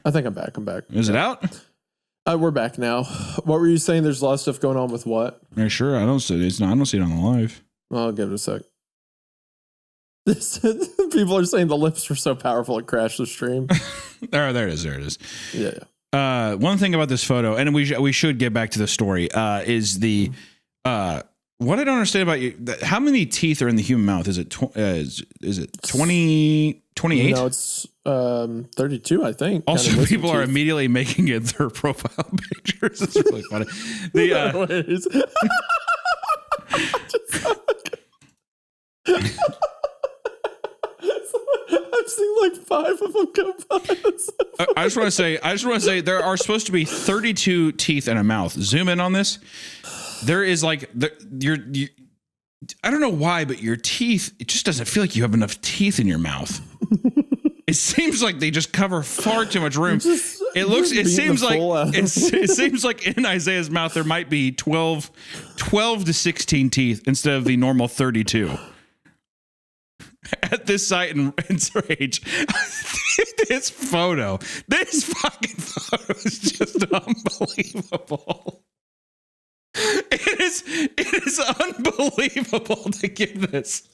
I think I'm back. Is it out? We're back now. What were you saying? There's a lot of stuff going on with what? Yeah, sure. I don't see it on the live. I'll give it a sec. People are saying the lips were so powerful it crashed the stream. There it is. Yeah. One thing about this photo, and we should get back to the story, is the what I don't understand about you. How many teeth are in the human mouth? Is it is it 20, 28? No, it's 32, I think. Also, people are immediately making it their profile pictures. It's really funny. The I've seen like 5 of them go by. I just want to say there are supposed to be 32 teeth in a mouth. Zoom in on this. There is like I don't know why, but your teeth, it just doesn't feel like you have enough teeth in your mouth. It seems like they just cover far too much room. It seems like in Isaiah's mouth there might be 12 to 16 teeth instead of the normal 32. At this site in Rage, this fucking photo is just unbelievable. It is unbelievable to give this.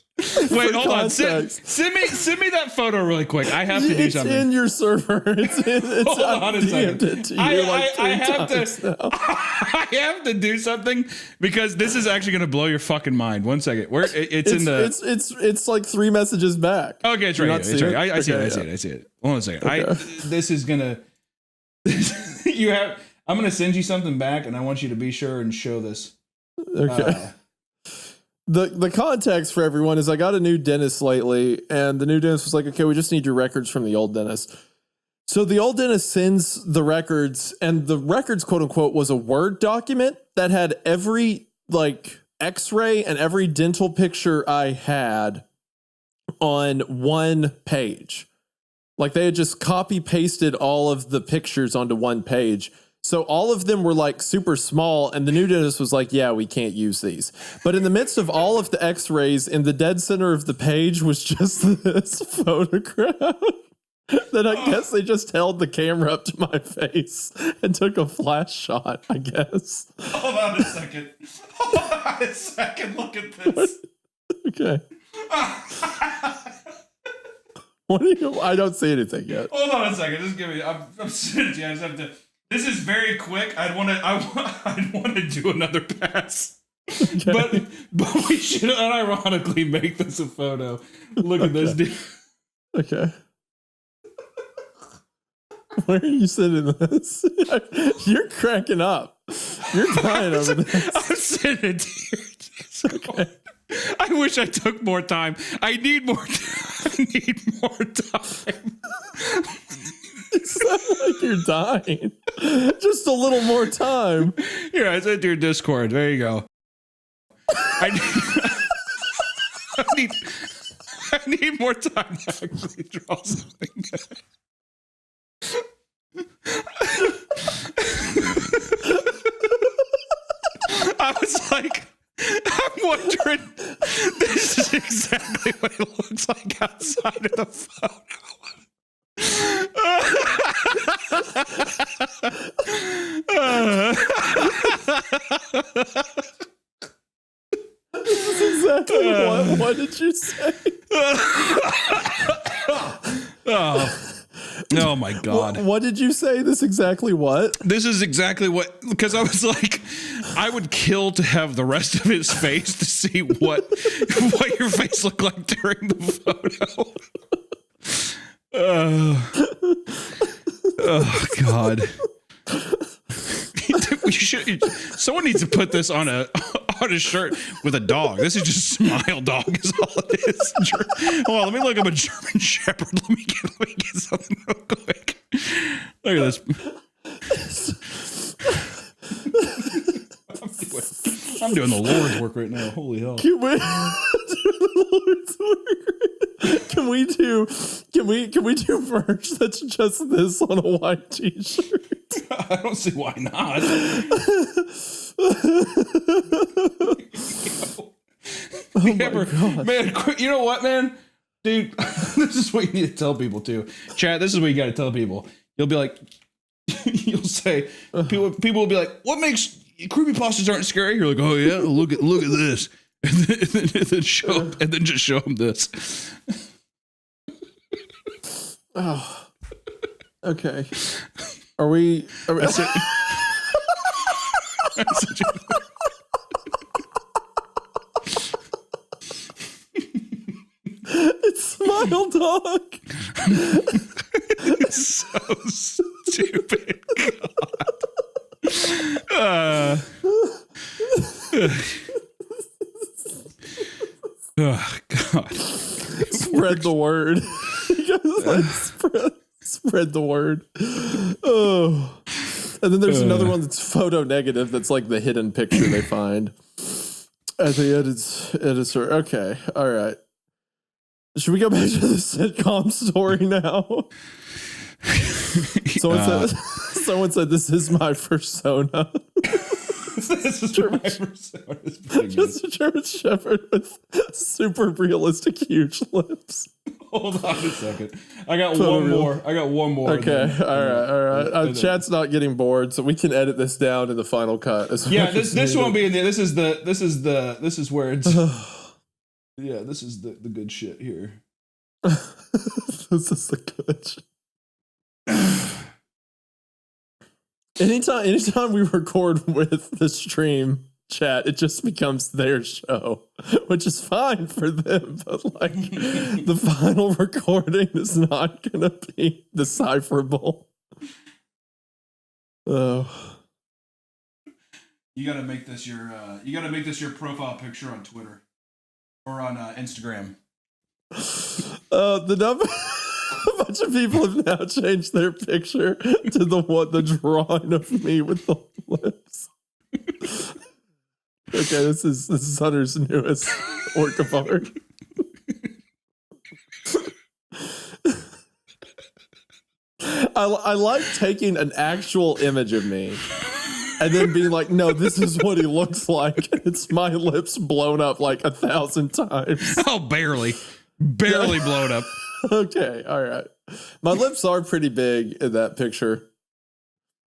Wait, hold on. Send me that photo really quick. I have to do something. It's in your server. Hold on a second. I have to do something because this is actually going to blow your fucking mind. 1 second. It's like 3 messages back. Okay, it's right here. It's right. I see it. Hold on a second. Okay. This is gonna. I'm gonna send you something back, and I want you to be sure and show this. Okay. The context for everyone is I got a new dentist lately, and the new dentist was like, okay, we just need your records from the old dentist. So the old dentist sends the records, and the records, quote unquote, was a Word document that had every like x-ray and every dental picture I had on one page. Like they had just copy pasted all of the pictures onto one page. So all of them were like super small, and the new dentist was like, yeah, we can't use these. But in the midst of all of the x-rays, in the dead center of the page was just this photograph that I guess they just held the camera up to my face and took a flash shot, I guess. Hold on a second. Look at this. Okay. What do you? I don't see anything yet. Hold on a second. Just give me. I'm sitting here. I just have to. This is very quick. I'd want to do another pass, okay. but we should unironically make this a photo. Look at this, dude. Okay. Where are you sending this? You're cracking up. You're dying over this. I'm sending it to you. Okay. I wish I took more time. I need more time. You sound like you're dying. Just a little more time. Here, I sent to your Discord. There you go. I need more time to actually draw something. I was like, I'm wondering, this is exactly what it looks like outside of the photo. This is exactly what did you say? Oh my God. What did you say? This exactly what? This is exactly what, because I was like, I would kill to have the rest of his face to see what your face looked like during the photo. Oh God. Someone needs to put this on a shirt with a dog. This is just Smile Dog is all it is. Hold on, let me look up a German Shepherd. Let me get something real quick. Look at this. I'm doing the Lord's work right now. Holy hell. Can we do the Lord's work? Can we do merch that's just this on a white t-shirt? I don't see why not. Man, you know what, man? Dude, this is what you need to tell people too. Chat, this is what you got to tell people. You'll be like, you'll say, people will be like, what makes creepypastas aren't scary? You're like, oh yeah, look at this. And then just show them this. Oh, okay. Are we it's Smile Dog. It's so stupid. God. Oh, God. Spread the word. You guys, like, spread the word. Oh. And then there's another one that's photo negative. That's like the hidden picture they find. At the editor. Okay. All right. Should we go back to the sitcom story now? Someone said this is my persona. This is my persona. Just a German Shepherd with super realistic huge lips. Hold on a second. I got one more. Okay. All right. Chat's not getting bored, so we can edit this down in the final cut. Yeah, this won't be in there. This is where it's. Yeah, this is the good shit here. This is the good shit. Anytime we record with the stream chat, it just becomes their show, which is fine for them. But like, the final recording is not gonna be decipherable. Oh, You gotta make this your profile picture on Twitter or on Instagram. The number. A bunch of people have now changed their picture to the drawing of me with the lips. Okay, this is Hunter's newest work of art. I like taking an actual image of me and then being like, no, this is what he looks like. It's my lips blown up like 1,000 times. Oh, barely blown up. Okay, all right. My lips are pretty big in that picture.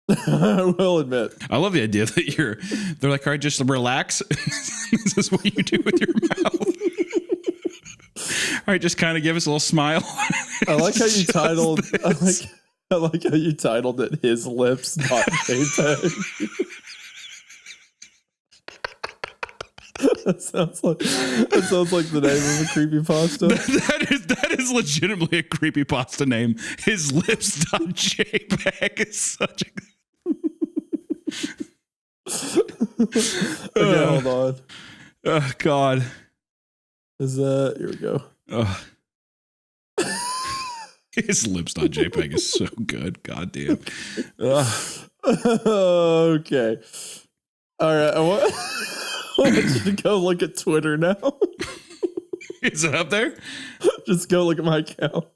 I will admit. I love the idea that they're like, all right, just relax. This is what you do with your mouth. All right, just kind of give us a little smile. I like how you titled. I like how you titled it "His Lips." JPEG. That sounds like the name of a creepypasta. That is legitimately a creepypasta name. His lips.jpg is such a. Okay, hold on. Oh God. Is that here we go? His lips.jpg is so good. God damn. Okay. All right. I want you to go look at Twitter now. Is it up there? Just go look at my account.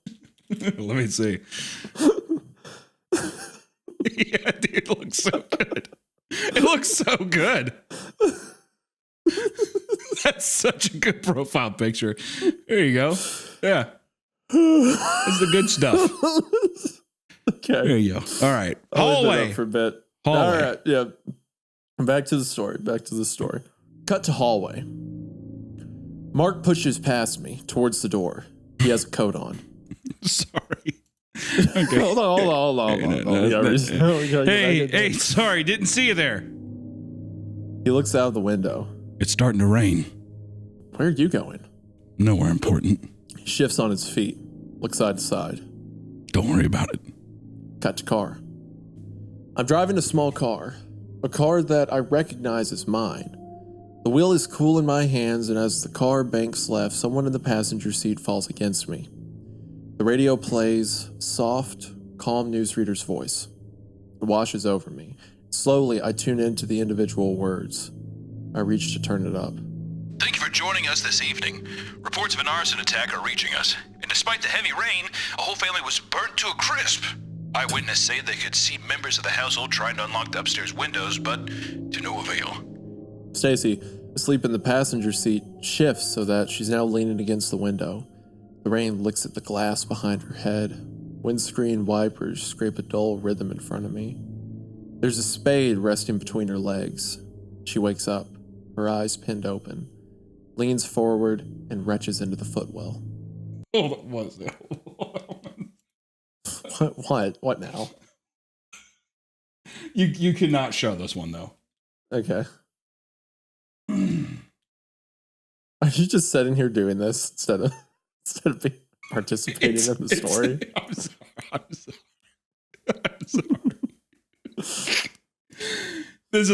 Let me see. Yeah, dude, it looks so good. It looks so good. That's such a good profile picture. There you go. Yeah. That's the good stuff. Okay. There you go. All right. I'll leave that Hallway. up for a bit. Hallway. All right. Yeah. Back to the story. Cut to hallway. Mark pushes past me towards the door. He has a coat on. Sorry. Okay. Hold on. Hey, sorry, didn't see you there. He looks out of the window. It's starting to rain. Where are you going? Nowhere important. He shifts on his feet, looks side to side. Don't worry about it. Cut to car. I'm driving a small car, a car that I recognize as mine. The wheel is cool in my hands, and as the car banks left, someone in the passenger seat falls against me. The radio plays, soft, calm newsreader's voice. It washes over me. Slowly, I tune into the individual words. I reach to turn it up. Thank you for joining us this evening. Reports of an arson attack are reaching us, and despite the heavy rain, a whole family was burnt to a crisp. Eyewitnesses say they could see members of the household trying to unlock the upstairs windows, but to no avail. Stacy, asleep in the passenger seat, shifts so that she's now leaning against the window. The rain licks at the glass behind her head. Windscreen wipers scrape a dull rhythm in front of me. There's a spade resting between her legs. She wakes up, her eyes pinned open, leans forward, and retches into the footwell. Hold on, what is that? What now? You cannot show this one though. Okay. Are you just sitting here doing this instead of participating in the story? I'm sorry. This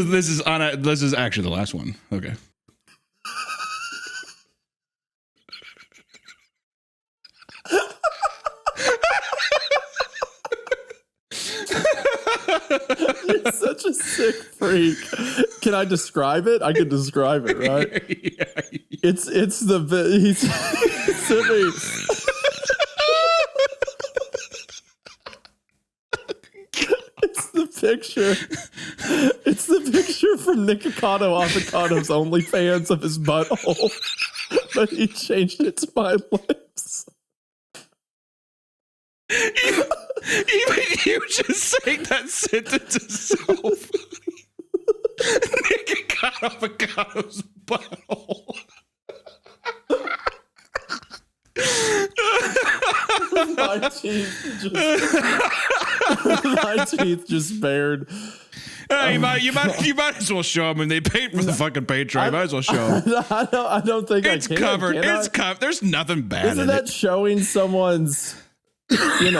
is actually the last one. Okay. You're such a sick freak. Can I describe it? I can describe it, right? Yeah. It's the he's sent me. It's the picture. It's the picture from Nikocado Avocado's OnlyFans of his butthole, but he changed it to my lips. Even you just saying that sentence is so funny. Nigga got avocado's butthole. My teeth just bared. Hey, you might as well show them when they paid for the fucking Patreon. You might as well show them. I don't think It's I can. covered. Can It's I? covered. There's nothing bad Isn't in that it. showing someone's? Wouldn't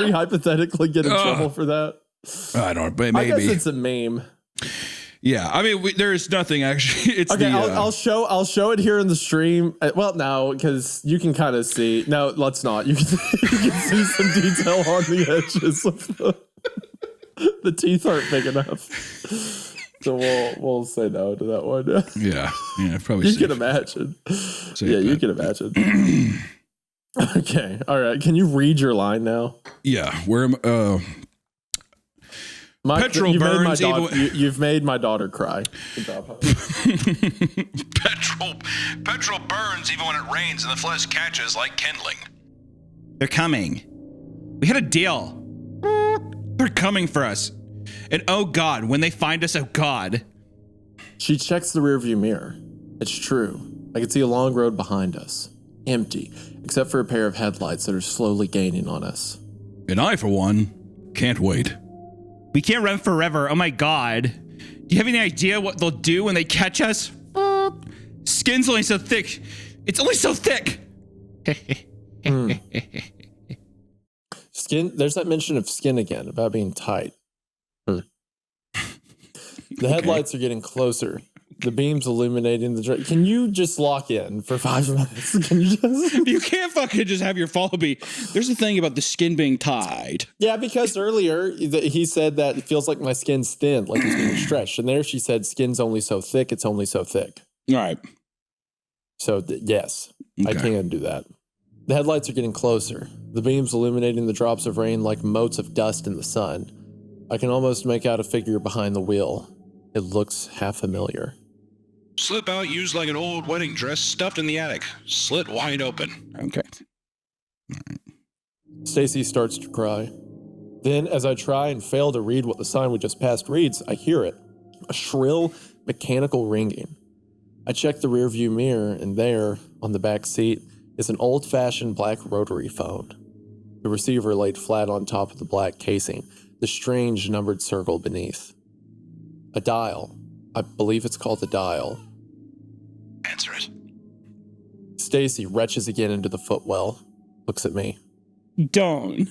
we hypothetically get in trouble for that? I don't know, but I guess maybe. it's a meme. Yeah, I mean, there's nothing actually. It's Okay, the. I'll show it here in the stream. Well, no, because you can kind of see. No, let's not. You can see some detail on the edges of the teeth aren't big enough. So we'll say no to that one. Yeah, probably. You can imagine. You can imagine. Okay, all right. Can you read your line now? Yeah, where petrol burns. You've made my daughter cry. Good job, huh? Petrol burns even when it rains, and the flesh catches like kindling. They're coming. We had a deal. They're coming for us. And oh God, when they find us, oh God. She checks the rearview mirror. It's true. I can see a long road behind us. Empty, except for a pair of headlights that are slowly gaining on us. And I, for one, can't wait. We can't run forever. Oh my God. Do you have any idea what they'll do when they catch us? Skin's only so thick. It's only so thick. Skin. There's that mention of skin again about being tight. The headlights are getting closer. The beams illuminating the. Can you just lock in for 5 minutes? Can you just? You can't fucking just have your follow be. There's a thing about the skin being tied. Yeah, because earlier he said that it feels like my skin's thin, like it's being stretched, and there she said skin's only so thick. It's only so thick. All right. So yes, I Okay. can do that. The headlights are getting closer. The beams illuminating the drops of rain like motes of dust in the sun. I can almost make out a figure behind the wheel. It looks half familiar. Slip out used like an old wedding dress stuffed in the attic, slit wide open. Okay. Stacy starts to cry. Then, as I try and fail to read what the sign we just passed reads, I hear it. A shrill, mechanical ringing. I check the rearview mirror, and there, on the back seat, is an old-fashioned black rotary phone. The receiver laid flat on top of the black casing, the strange numbered circle beneath. A dial. I believe it's called a dial. Answer it. Stacy retches again into the footwell, looks at me. Don't.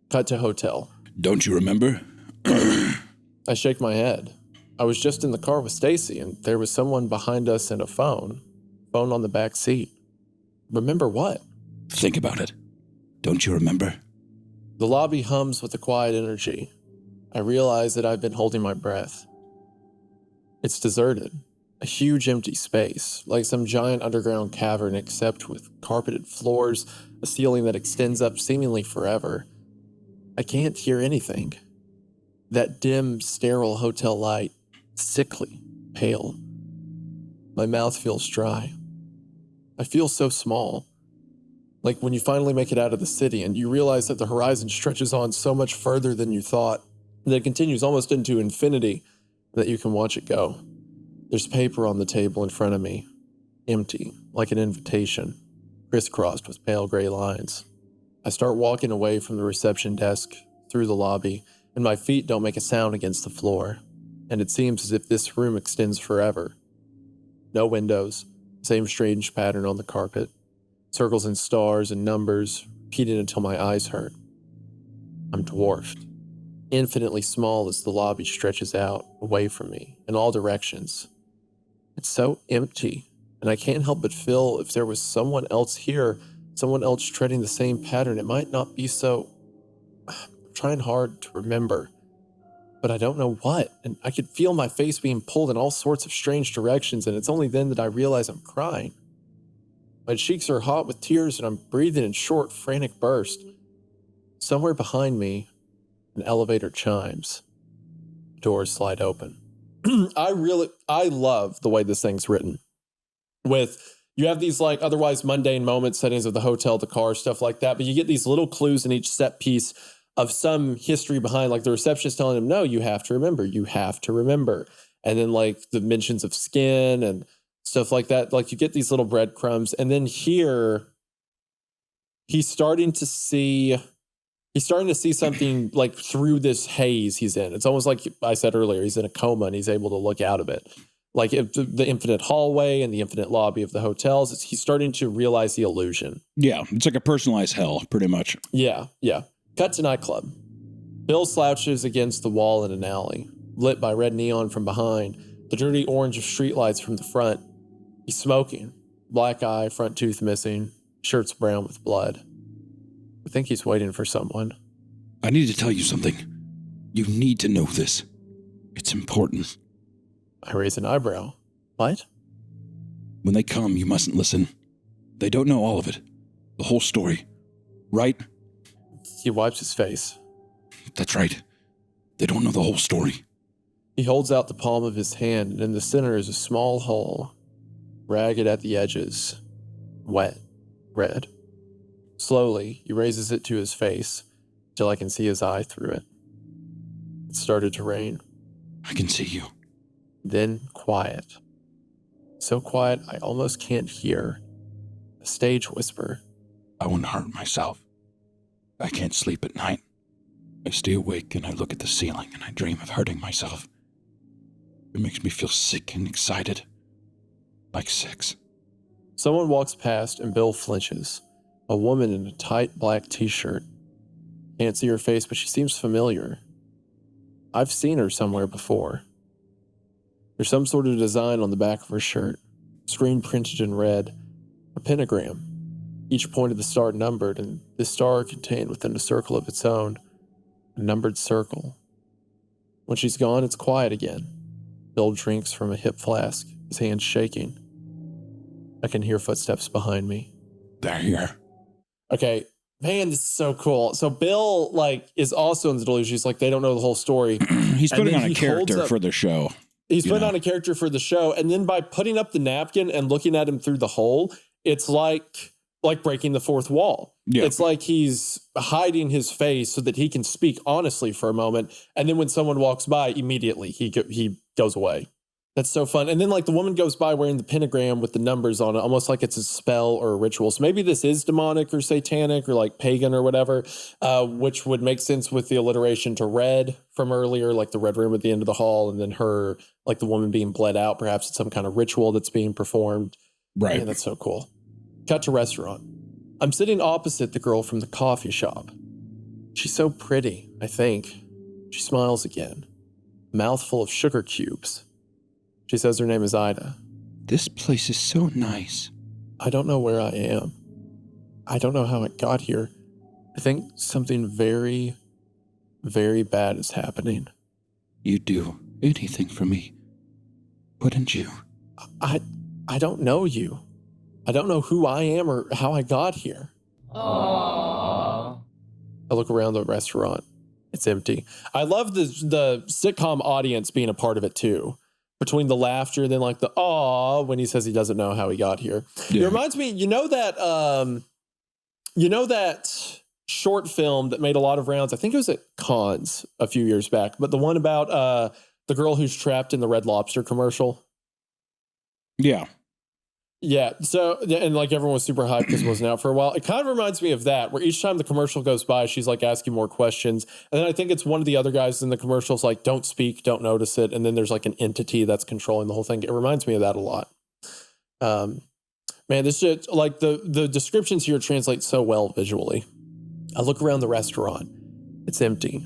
Cut to hotel. Don't you remember? I shake my head. I was just in the car with Stacy, and there was someone behind us and a phone. Phone on the back seat. Remember what? Think about it. Don't you remember? The lobby hums with a quiet energy. I realize that I've been holding my breath. It's deserted. A huge empty space, like some giant underground cavern except with carpeted floors, a ceiling that extends up seemingly forever. I can't hear anything. That dim, sterile hotel light, sickly, pale. My mouth feels dry. I feel so small. Like when you finally make it out of the city and you realize that the horizon stretches on so much further than you thought, that it continues almost into infinity, that you can watch it go. There's paper on the table in front of me, empty, like an invitation, crisscrossed with pale gray lines. I start walking away from the reception desk, through the lobby, and my feet don't make a sound against the floor, and it seems as if this room extends forever. No windows, same strange pattern on the carpet, circles and stars and numbers, repeated until my eyes hurt. I'm dwarfed, infinitely small as the lobby stretches out away from me in all directions. It's so empty, and I can't help but feel if there was someone else here, someone else treading the same pattern, it might not be so... I'm trying hard to remember, but I don't know what, and I could feel my face being pulled in all sorts of strange directions, and it's only then that I realize I'm crying. My cheeks are hot with tears, and I'm breathing in short, frantic bursts. Somewhere behind me, an elevator chimes. Doors slide open. I love the way this thing's written. You have these like otherwise mundane moments, settings of the hotel, the car, stuff like that, but you get these little clues in each set piece of some history behind, like the receptionist telling him, no, you have to remember. And then like the mentions of skin and stuff like that. Like you get these little breadcrumbs. And then here, he's starting to see something like through this haze he's in. It's almost like I said earlier, he's in a coma and he's able to look out of it. Like the infinite hallway and the infinite lobby of the hotels, he's starting to realize the illusion. Yeah, it's like a personalized hell, pretty much. Yeah. Cut to nightclub. Bill slouches against the wall in an alley, lit by red neon from behind, the dirty orange of streetlights from the front. He's smoking, black eye, front tooth missing, shirt's brown with blood. I think he's waiting for someone. I need to tell you something. You need to know this. It's important. I raise an eyebrow. What? When they come, you mustn't listen. They don't know all of it. The whole story. Right? He wipes his face. That's right. They don't know the whole story. He holds out the palm of his hand, and in the center is a small hole, ragged at the edges, wet, red. Slowly, he raises it to his face, till I can see his eye through it. It started to rain. I can see you. Then quiet. So quiet I almost can't hear. A stage whisper. I wouldn't hurt myself. I can't sleep at night. I stay awake and I look at the ceiling and I dream of hurting myself. It makes me feel sick and excited. Like sex. Someone walks past and Bill flinches. A woman in a tight black t-shirt. Can't see her face, but she seems familiar. I've seen her somewhere before. There's some sort of design on the back of her shirt, screen printed in red, a pentagram, each point of the star numbered, and this star contained within a circle of its own, a numbered circle. When she's gone, it's quiet again. Bill drinks from a hip flask, his hands shaking. I can hear footsteps behind me. They're here. Okay, man, this is so cool. So Bill, is also in the delusion. He's like, they don't know the whole story. He's putting on a character for the show. He's putting on a character for the show, and then by putting up the napkin and looking at him through the hole, it's like breaking the fourth wall. Yeah. It's like he's hiding his face so that he can speak honestly for a moment, and then when someone walks by, immediately he goes away. That's so fun. And then the woman goes by wearing the pentagram with the numbers on it, almost like it's a spell or a ritual. So maybe this is demonic or satanic or pagan or whatever, which would make sense with the alliteration to red from earlier, like the red room at the end of the hall. And then her, the woman being bled out, perhaps it's some kind of ritual that's being performed. Right. Man, that's so cool. Cut to restaurant. I'm sitting opposite the girl from the coffee shop. She's so pretty, I think. She smiles again. Mouthful of sugar cubes. She says her name is Ida. This place is so nice. I don't know where I am. I don't know how I got here. I think something very, very bad is happening. You'd do anything for me, wouldn't you? I don't know you. I don't know who I am or how I got here. Aww. I look around the restaurant. It's empty. I love the sitcom audience being a part of it too. Between the laughter and then the aw when he says he doesn't know how he got here. Yeah. It reminds me, you know that short film that made a lot of rounds. I think it was at Cannes a few years back, but the one about the girl who's trapped in the Red Lobster commercial. Yeah. Yeah. So, and like everyone was super hyped because it wasn't out for a while. It kind of reminds me of that, where each time the commercial goes by, she's like asking more questions. And then I think it's one of the other guys in the commercials like, don't speak, don't notice it. And then there's like an entity that's controlling the whole thing. It reminds me of that a lot. Man, this shit, like the descriptions here translate so well visually. I look around the restaurant. It's empty.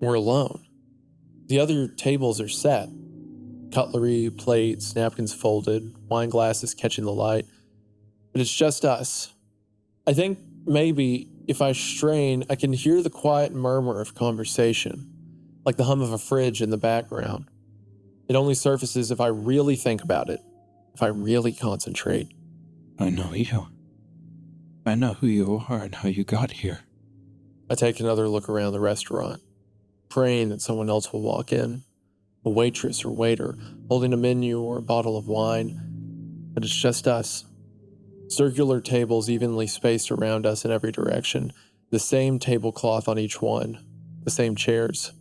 We're alone. The other tables are set. Cutlery, plates, napkins folded, wine glasses catching the light. But it's just us. I think maybe if I strain, I can hear the quiet murmur of conversation, like the hum of a fridge in the background. It only surfaces if I really think about it, if I really concentrate. I know you. I know who you are and how you got here. I take another look around the restaurant, praying that someone else will walk in. A waitress or waiter, holding a menu or a bottle of wine. But it's just us. Circular tables evenly spaced around us in every direction. The same tablecloth on each one. The same chairs.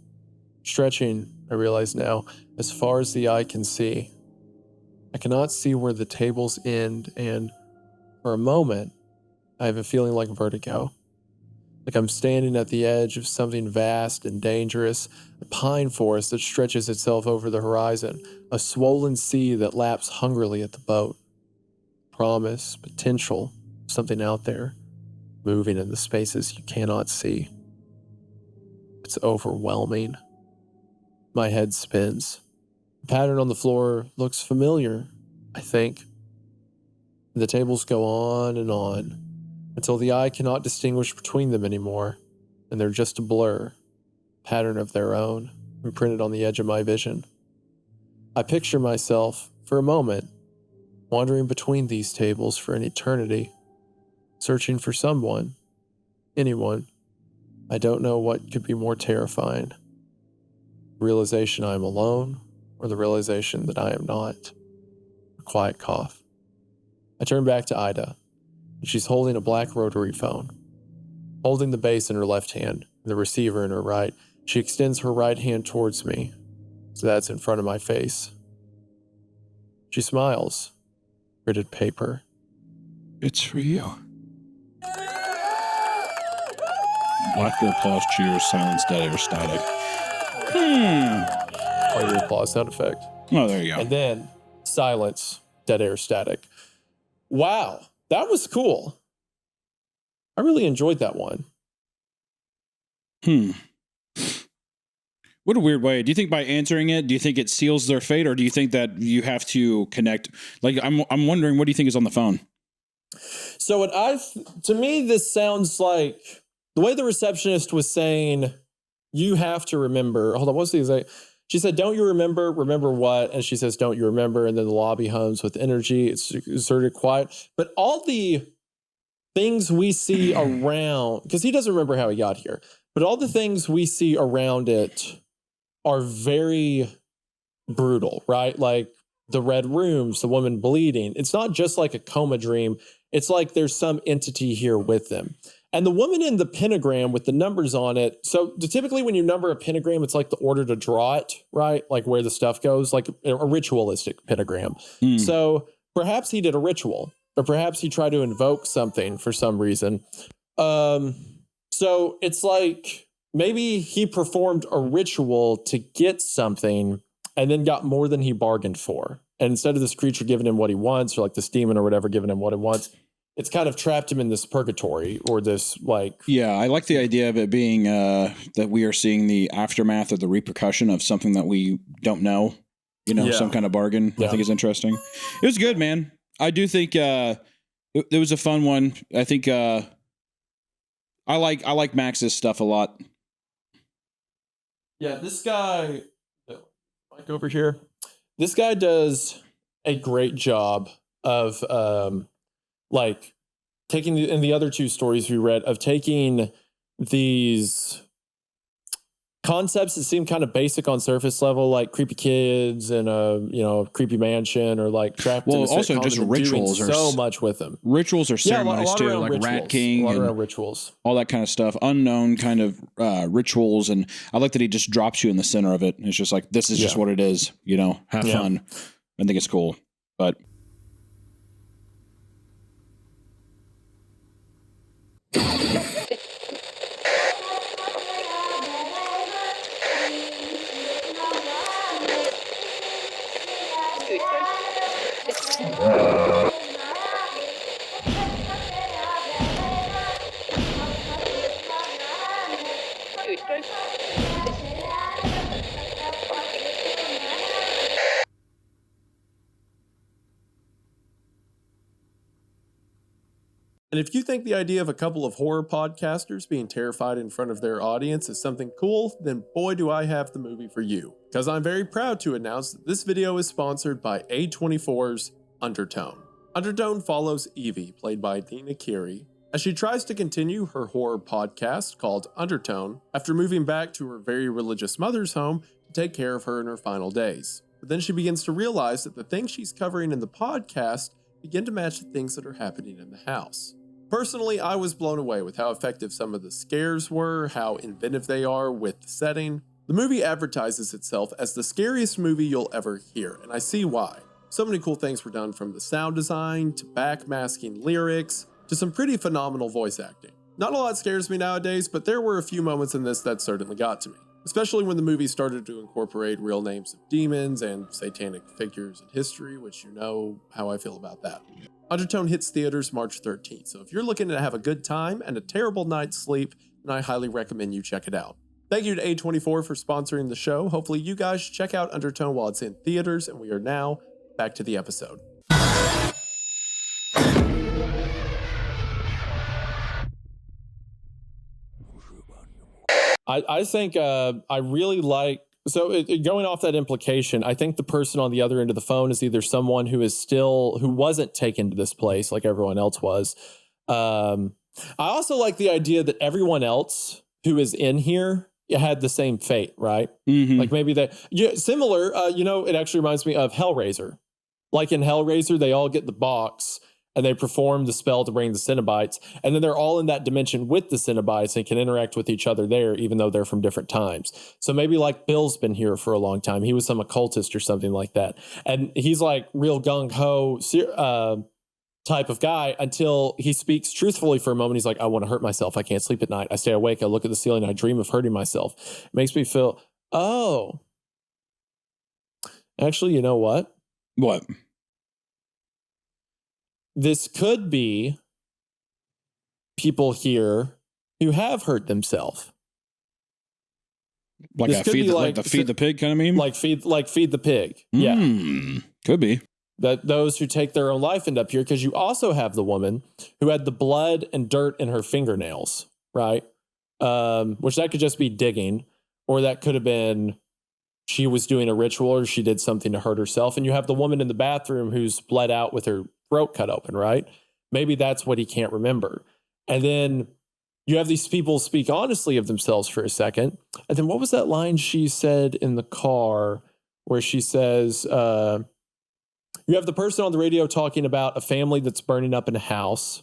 Stretching, I realize now, as far as the eye can see. I cannot see where the tables end, and for a moment, I have a feeling like vertigo. Like I'm standing at the edge of something vast and dangerous, a pine forest that stretches itself over the horizon, a swollen sea that laps hungrily at the boat. Promise, potential, something out there, moving in the spaces you cannot see. It's overwhelming. My head spins. The pattern on the floor looks familiar, I think. The tables go on, until the eye cannot distinguish between them anymore, and they're just a blur, pattern of their own, imprinted on the edge of my vision. I picture myself, for a moment, wandering between these tables for an eternity, searching for someone, anyone. I don't know what could be more terrifying. The realization I am alone, or the realization that I am not. A quiet cough. I turn back to Ida. She's holding a black rotary phone. Holding the base in her left hand, and the receiver in her right, she extends her right hand towards me, so that's in front of my face. She smiles. Gritted paper. It's for you. Laughter, applause, cheers, silence, dead air, static. Or your applause sound effect. Oh, there you go. And then silence, dead air, static. Wow. That was cool. I really enjoyed that one. What a weird way. Do you think by answering it, do you think it seals their fate, or do you think that you have to connect? Like, I'm wondering, what do you think is on the phone? So to me, this sounds like the way the receptionist was saying, you have to remember. Hold on, what's the exact? She said, don't you remember? Remember what? And she says, don't you remember? And then the lobby hums with energy. It's sort of quiet. But all the things we see around, because he doesn't remember how he got here, but all the things we see around it are very brutal, right? Like the red rooms, the woman bleeding. It's not just like a coma dream. It's like there's some entity here with them. And the woman in the pentagram with the numbers on it. So typically when you number a pentagram, it's like the order to draw it, right? Like where the stuff goes, like a ritualistic pentagram. So perhaps he did a ritual, or perhaps he tried to invoke something for some reason. So it's like maybe he performed a ritual to get something and then got more than he bargained for. And instead of this creature giving him what he wants, or like this demon or whatever giving him what he wants, it's kind of trapped him in this purgatory, or this like... Yeah, I like the idea of it being that we are seeing the aftermath or the repercussion of something that we don't know, some kind of bargain. I think is interesting. It was good, man. I do think it was a fun one. I think I like Max's stuff a lot. Yeah, this guy... Mike over here. This guy does a great job of... like taking in the other two stories we read, of taking these concepts that seem kind of basic on surface level, like creepy kids and a creepy mansion, or like trapped. Well, also just rituals are so much with them. Rituals or ceremonies too, like rituals. Rat King, a lot and around rituals, all that kind of stuff. Unknown kind of rituals, and I like that he just drops you in the center of it. It's just like, this is just what it is. Have fun. I think it's cool, but. And if you think the idea of a couple of horror podcasters being terrified in front of their audience is something cool, then boy do I have the movie for you. Because I'm very proud to announce that this video is sponsored by A24's Undertone. Undertone follows Evie, played by Nina Kiri, as she tries to continue her horror podcast called Undertone after moving back to her very religious mother's home to take care of her in her final days. But then she begins to realize that the things she's covering in the podcast begin to match the things that are happening in the house. Personally, I was blown away with how effective some of the scares were, how inventive they are with the setting. The movie advertises itself as the scariest movie you'll ever hear, and I see why. So many cool things were done, from the sound design to backmasking lyrics to some pretty phenomenal voice acting. Not a lot scares me nowadays, but there were a few moments in this that certainly got to me, especially when the movie started to incorporate real names of demons and satanic figures in history, which you know how I feel about that. Undertone hits theaters March 13th, so if you're looking to have a good time and a terrible night's sleep, then I highly recommend you check it out. Thank you to A24 for sponsoring the show. Hopefully you guys check out Undertone while it's in theaters, and we are now back to the episode. I think I really like, going off that implication, I think the person on the other end of the phone is either someone who wasn't taken to this place like everyone else was. I also like the idea that everyone else who is in here had the same fate, right? Mm-hmm. Like maybe similar, it actually reminds me of Hellraiser. Like in Hellraiser, they all get the box and they perform the spell to bring the Cenobites, and then they're all in that dimension with the Cenobites and can interact with each other there, even though they're from different times. So maybe like Bill's been here for a long time. He was some occultist or something like that. And he's like real gung-ho type of guy until he speaks truthfully for a moment. He's like, I want to hurt myself. I can't sleep at night. I stay awake. I look at the ceiling. I dream of hurting myself. It makes me feel, oh, actually, you know what? What? This could be people here who have hurt themselves. Like a feed the pig kind of meme? Like feed the pig. Yeah. Could be. That those who take their own life end up here, because you also have the woman who had the blood and dirt in her fingernails, right? Which that could just be digging, or that could have been she was doing a ritual or she did something to hurt herself. And you have the woman in the bathroom who's bled out with her throat cut open, right? Maybe that's what he can't remember. And then you have these people speak honestly of themselves for a second. And then what was that line she said in the car where she says, you have the person on the radio talking about a family that's burning up in a house,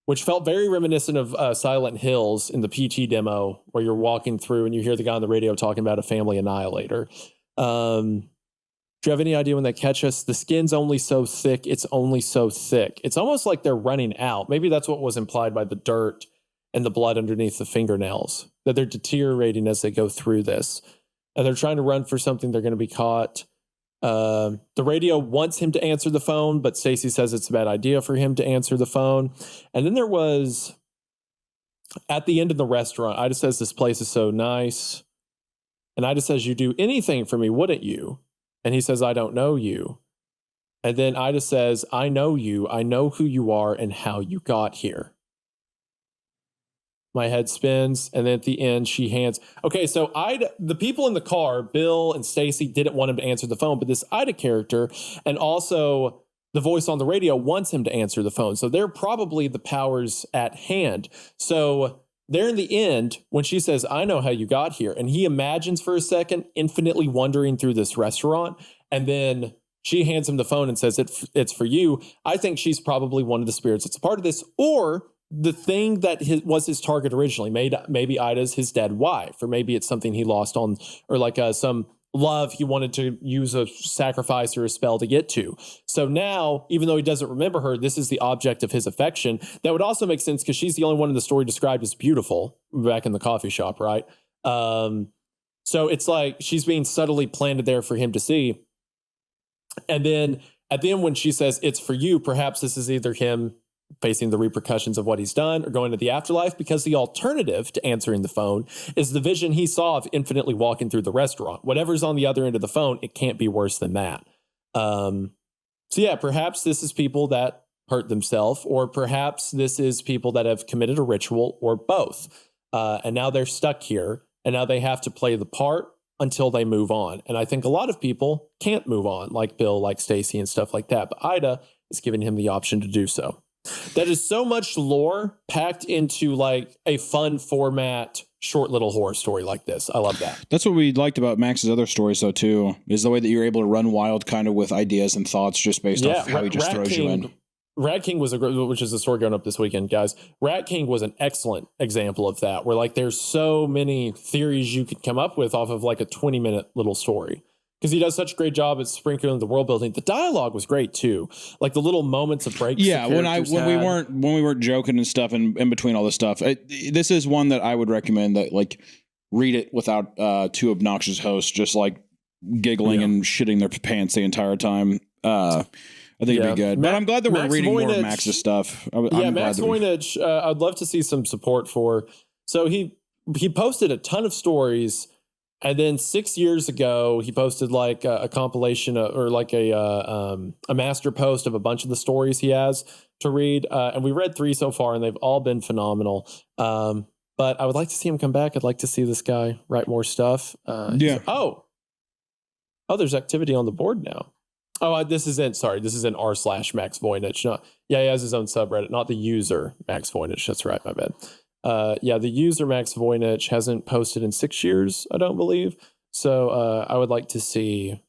which felt very reminiscent of Silent Hills in the PT demo, where you're walking through and you hear the guy on the radio talking about a family annihilator. Do you have any idea when they catch us? The skin's only so thick. It's only so thick. It's almost like they're running out. Maybe that's what was implied by the dirt and the blood underneath the fingernails, that they're deteriorating as they go through this. And they're trying to run for something. They're going to be caught. The radio wants him to answer the phone, but Stacy says it's a bad idea for him to answer the phone. And then there was, at the end of the restaurant, Ida says, this place is so nice. And Ida says, you'd do anything for me, wouldn't you? And he says, I don't know you. And then Ida says, I know you. I know who you are and how you got here. My head spins. And then at the end, she hands. Okay, so the people in the car, Bill and Stacy, didn't want him to answer the phone, but this Ida character and also the voice on the radio wants him to answer the phone. So they're probably the powers at hand. So there in the end, when she says, I know how you got here, and he imagines for a second, infinitely wandering through this restaurant, and then she hands him the phone and says, it's for you. I think she's probably one of the spirits that's a part of this, or the thing that was his target originally. Maybe Ida's his dead wife, or maybe it's something he lost on, or like some love he wanted to use a sacrifice or a spell to get to. So now, even though he doesn't remember her, this is the object of his affection. That would also make sense because she's the only one in the story described as beautiful back in the coffee shop, right? So it's like she's being subtly planted there for him to see. And then at the end, when she says it's for you, perhaps this is either him facing the repercussions of what he's done or going to the afterlife, because the alternative to answering the phone is the vision he saw of infinitely walking through the restaurant. Whatever's on the other end of the phone, it can't be worse than that. So yeah, perhaps this is people that hurt themselves, or perhaps this is people that have committed a ritual, or both. And now they're stuck here, and now they have to play the part until they move on. And I think a lot of people can't move on, like Bill, like Stacy and stuff like that. But Ida is giving him the option to do so. That is so much lore packed into like a fun format, short little horror story like this. I love that. That's what we liked about Max's other stories, though, too, is the way that you're able to run wild kind of with ideas and thoughts just based off how he just throws you in. Rat King was which is the story going up this weekend, guys. Rat King was an excellent example of that, where like there's so many theories you could come up with off of like a 20-minute little story. Because he does such a great job at sprinkling the world building. The dialogue was great too, like the little moments of breaks. Yeah, when we weren't joking and stuff, and in between all this stuff, this is one that I would recommend that like read it without two obnoxious hosts just like giggling and shitting their pants the entire time. I think it'd be good. But I'm glad that we're reading more of Max's stuff. Max Voynich, I'd love to see some support for. So he posted a ton of stories. And then 6 years ago, he posted like a compilation or like a master post of a bunch of the stories he has to read. And we read 3 so far, and they've all been phenomenal. But I would like to see him come back. I'd like to see this guy write more stuff. Oh, there's activity on the board now. Oh, this is in r/Max Voynich. No, yeah, he has his own subreddit, not the user Max Voynich. That's right, my bad. The user Max Voynich hasn't posted in 6 years, I don't believe. So I would like to see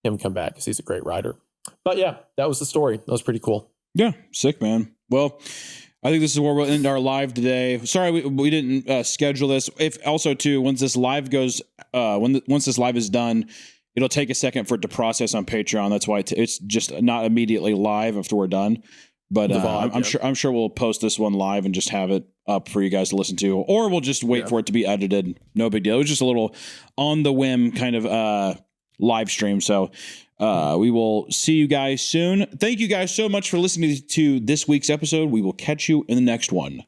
him come back because he's a great writer. But yeah, that was the story. That was pretty cool. Yeah, sick, man. Well, I think this is where we'll end our live today. Sorry we didn't schedule this. If also too, once this live goes, once this live is done, it'll take a second for it to process on Patreon. That's why it's just not immediately live after we're done. But I'm sure we'll post this one live and just have it up for you guys to listen to, or we'll just wait for it to be edited. No big deal. It was just a little on the whim kind of live stream. So we will see you guys soon. Thank you guys so much for listening to this week's episode. We will catch you in the next one.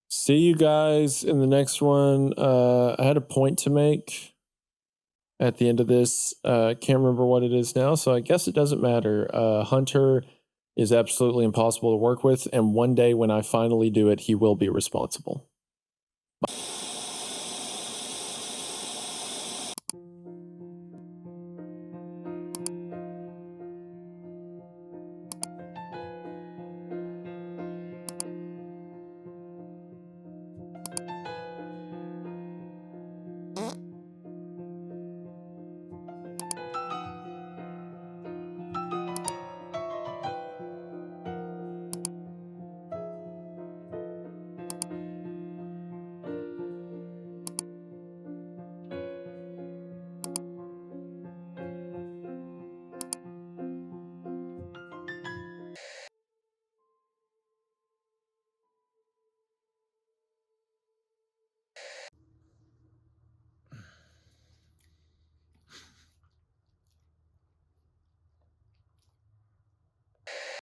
See you guys in the next one. I had a point to make at the end of this. Can't remember what it is now, so I guess it doesn't matter. Hunter is absolutely impossible to work with, and one day when I finally do it, he will be responsible.